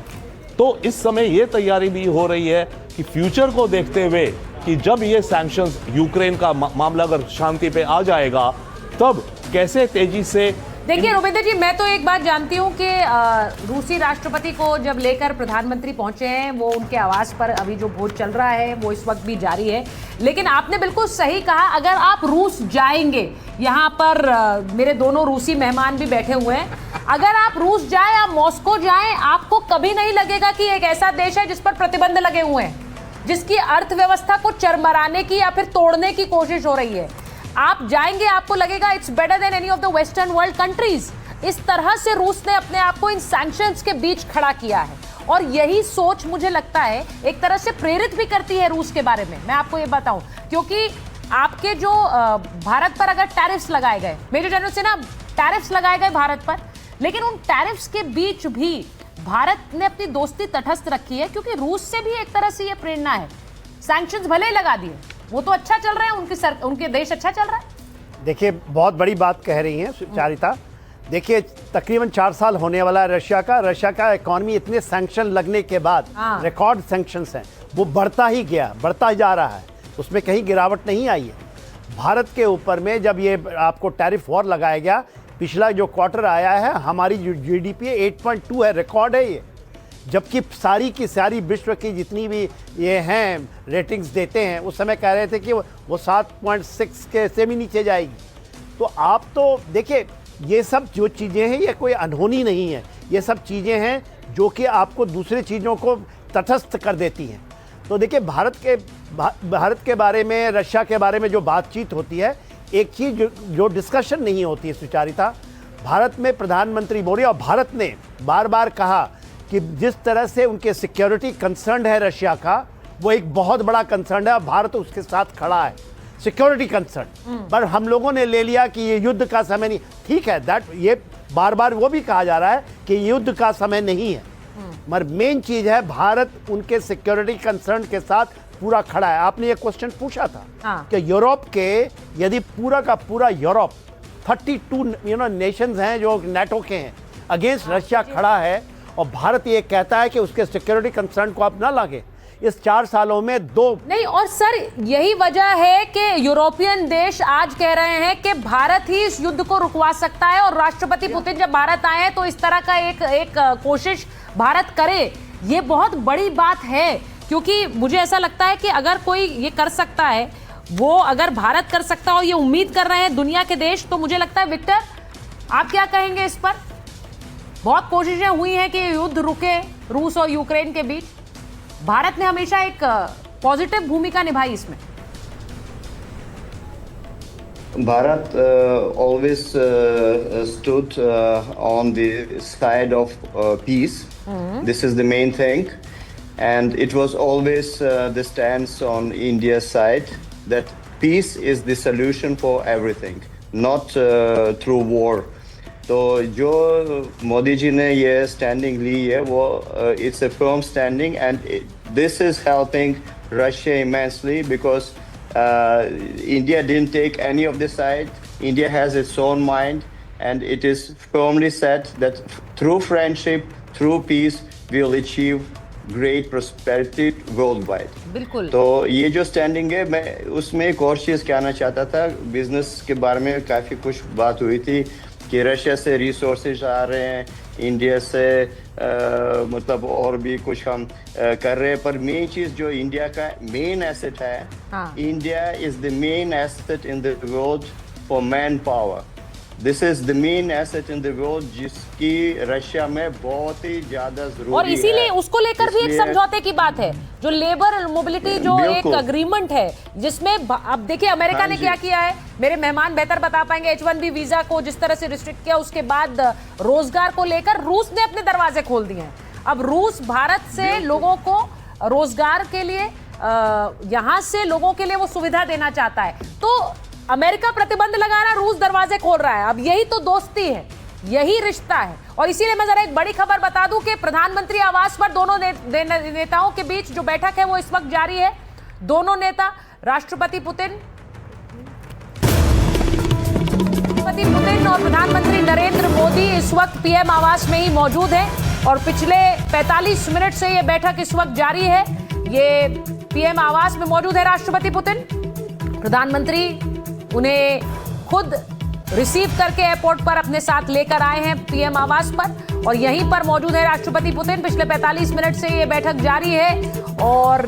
तो इस समय ये तैयारी भी हो रही है कि फ्यूचर को देखते हुए कि जब ये सैंक्शंस, यूक्रेन का मामला अगर शांति पे आ जाएगा तब कैसे तेजी से. देखिए रोबिंदर जी, मैं तो एक बात जानती हूँ कि रूसी राष्ट्रपति को जब लेकर प्रधानमंत्री पहुंचे हैं, वो उनके आवास पर अभी जो भोज चल रहा है वो इस वक्त भी जारी है. लेकिन आपने बिल्कुल सही कहा, अगर आप रूस जाएंगे, यहाँ पर मेरे दोनों रूसी मेहमान भी बैठे हुए हैं, अगर आप रूस जाए, आप मॉस्को जाएं, आपको कभी नहीं लगेगा कि एक ऐसा देश है जिस पर प्रतिबंध लगे हुए हैं, जिसकी अर्थव्यवस्था को चरमराने की या फिर तोड़ने की कोशिश हो रही है. आप जाएंगे, आपको लगेगा it's better than any of the western world countries. इस तरह से रूस ने अपने आप को इन सैंक्शंस के बीच खड़ा किया है और यही सोच मुझे लगता है एक तरह से प्रेरित भी करती है रूस के बारे में. मैं आपको ये बताऊं, क्योंकि आपके जो भारत पर अगर टैरिफ्स लगाए गए, मेजर जनरल से ना टैरिफ्स लगाए गए भारत पर, लेकिन उन टैरिफ्स के बीच भी भारत ने अपनी दोस्ती तटस्थ रखी है क्योंकि रूस से भी एक तरह से ये प्रेरणा है. सैंक्शंस भले ही लगा दिए, वो तो अच्छा चल रहा है, उनके देश अच्छा चल रहा है. देखिए बहुत बड़ी बात कह रही हैं सुचारिता. देखिए तकरीबन 4 साल होने वाला है रशिया का इकॉनमी इतने सैंक्शन लगने के बाद, रिकॉर्ड सैंक्शंस हैं, वो बढ़ता ही गया, बढ़ता ही जा रहा है, उसमें कहीं गिरावट नहीं आई है. भारत के ऊपर में जब ये आपको टैरिफ वॉर लगाया गया, पिछला जो क्वार्टर आया है हमारी जो GDP 8.2 है, रिकॉर्ड है ये, जबकि सारी की सारी विश्व की जितनी भी ये हैं रेटिंग्स देते हैं उस समय कह रहे थे कि वो 7.6 के से भी नीचे जाएगी. तो आप तो देखिए ये सब जो चीज़ें हैं ये कोई अनहोनी नहीं है, ये सब चीज़ें हैं जो कि आपको दूसरी चीज़ों को तटस्थ कर देती हैं. तो देखिए भारत के बारे में, रशिया के बारे में जो बातचीत होती है, एक चीज़ जो डिस्कशन नहीं होती है सुचारिता, भारत में प्रधानमंत्री मोदी और भारत ने बार बार कहा कि जिस तरह से उनके सिक्योरिटी कंसर्न है रशिया का, वो एक बहुत बड़ा कंसर्न है। भारत उसके साथ खड़ा है, सिक्योरिटी कंसर्न। पर हम लोगों ने ले लिया कि ये युद्ध का समय नहीं। ठीक है, दैट ये बार बार वो भी कहा जा रहा है कि युद्ध का समय नहीं है, मगर मेन चीज है भारत उनके सिक्योरिटी कंसर्न के साथ पूरा खड़ा है। आपने ये क्वेश्चन पूछा था कि यूरोप के, यदि पूरा का पूरा यूरोप 32 नेशंस हैं जो नेटो के हैं, अगेंस्ट रशिया खड़ा है और भारत ये कहता है कि उसके सिक्योरिटी कंसर्न को आप ना लागे, इस 4 सालों में 2 नहीं। और सर यही वजह है कि यूरोपियन देश आज कह रहे हैं कि भारत ही इस युद्ध को रुकवा सकता है, और राष्ट्रपति पुतिन जब भारत आए हैं तो इस तरह का एक कोशिश भारत करे। ये बहुत बड़ी बात है, क्योंकि मुझे ऐसा लगता है कि अगर कोई ये कर सकता है, वो अगर भारत कर सकता हो, ये उम्मीद कर रहे हैं दुनिया के देश, तो मुझे लगता है विक्टर आप क्या कहेंगे इस पर? बहुत कोशिशें हुई हैं कि युद्ध रुके रूस और यूक्रेन के बीच, भारत ने हमेशा एक पॉजिटिव भूमिका निभाई इसमें। Bharat always stood on the side of peace. This is the main thing, and it was always the stance on India's side that peace is the solution for everything, not through war. तो जो मोदी जी ने ये standing ली है वो it's a firm standing, and this is helping Russia immensely because India didn't take any of the side. India has its own mind, and it is firmly set that through friendship, through peace, we will achieve great prosperity worldwide. बिल्कुल। तो ये जो standing है, मैं उसमें एक और चीज़ कहना चाहता था। बिजनेस के बारे में काफ़ी कुछ बात हुई थी कि रशिया से रिसोर्सेज आ रहे हैं, इंडिया से मतलब और भी कुछ हम कर रहे हैं, पर मेन चीज़ जो इंडिया का मेन एसेट है, India is the main asset in the world for man power. This is the main asset in the world जिसकी रशिया में बहुत ही ज्यादा जरूरत है, और इसीलिए उसको लेकर भी एक समझौते की बात है, जो लेबर मोबिलिटी जो एक अग्रीमेंट है, जिसमें अब देखिए अमेरिका ने क्या किया है, मेरे मेहमान बेहतर बता पाएंगे। H1B वीजा को जिस तरह से रिस्ट्रिक्ट किया, उसके बाद रोजगार को लेकर रूस ने अपने दरवाजे खोल दिए हैं। अब रूस भारत से लोगों को रोजगार के लिए, यहां से लोगों के लिए वो सुविधा देना चाहता है, तो अमेरिका प्रतिबंध लगा रहा है, रूस दरवाजे खोल रहा है। अब यही तो दोस्ती है, यही रिश्ता है। और इसीलिए मैं जरा एक बड़ी खबर बता दूं कि प्रधानमंत्री आवास पर दोनों नेताओं के बीच जो बैठक है वो इस वक्त जारी है। दोनों नेता राष्ट्रपति पुतिन और प्रधानमंत्री नरेंद्र मोदी इस वक्त पीएम आवास में ही मौजूद हैं, और पिछले 45 मिनट से ये बैठक इस वक्त जारी है। ये पीएम आवास में मौजूद है राष्ट्रपति पुतिन। प्रधानमंत्री उन्हें खुद रिसीव करके एयरपोर्ट पर अपने साथ लेकर आए हैं पीएम आवास पर, और यहीं पर मौजूद है राष्ट्रपति पुतिन। पिछले 45 मिनट से ये बैठक जारी है, और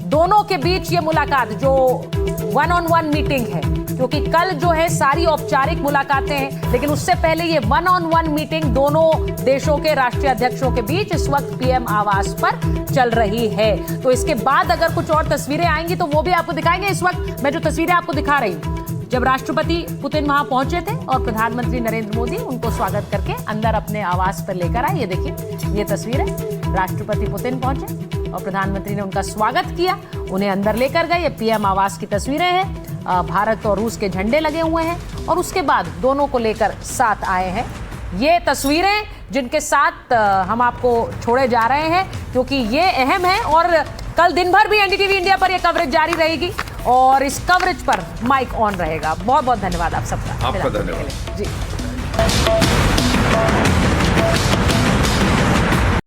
दोनों के बीच ये मुलाकात जो 1-on-1 मीटिंग है, क्योंकि कल जो है सारी औपचारिक मुलाकातें हैं, लेकिन उससे पहले ये 1-on-1 मीटिंग दोनों देशों के राष्ट्रीय अध्यक्षों के बीच इस वक्त पीएम आवास पर चल रही है। तो इसके बाद अगर कुछ और तस्वीरें आएंगी तो वो भी आपको दिखाएंगे। इस वक्त मैं जो तस्वीरें आपको दिखा रही हूँ, जब राष्ट्रपति पुतिन वहां पहुंचे थे और प्रधानमंत्री नरेंद्र मोदी उनको स्वागत करके अंदर अपने आवास पर लेकर आए। ये देखिए, ये तस्वीर है, राष्ट्रपति पुतिन पहुंचे और प्रधानमंत्री ने उनका स्वागत किया, उन्हें अंदर लेकर गए। ये पीएम आवास की तस्वीरें हैं, भारत और रूस के झंडे लगे हुए हैं, और उसके बाद दोनों को लेकर साथ आए हैं। ये तस्वीरें जिनके साथ हम आपको छोड़े जा रहे हैं, क्योंकि ये अहम है, और कल दिन भर भी एनडीटीवी इंडिया पर यह कवरेज जारी रहेगी, और इस कवरेज पर माइक ऑन रहेगा। बहुत बहुत धन्यवाद आप सबका। आपका धन्यवाद जी।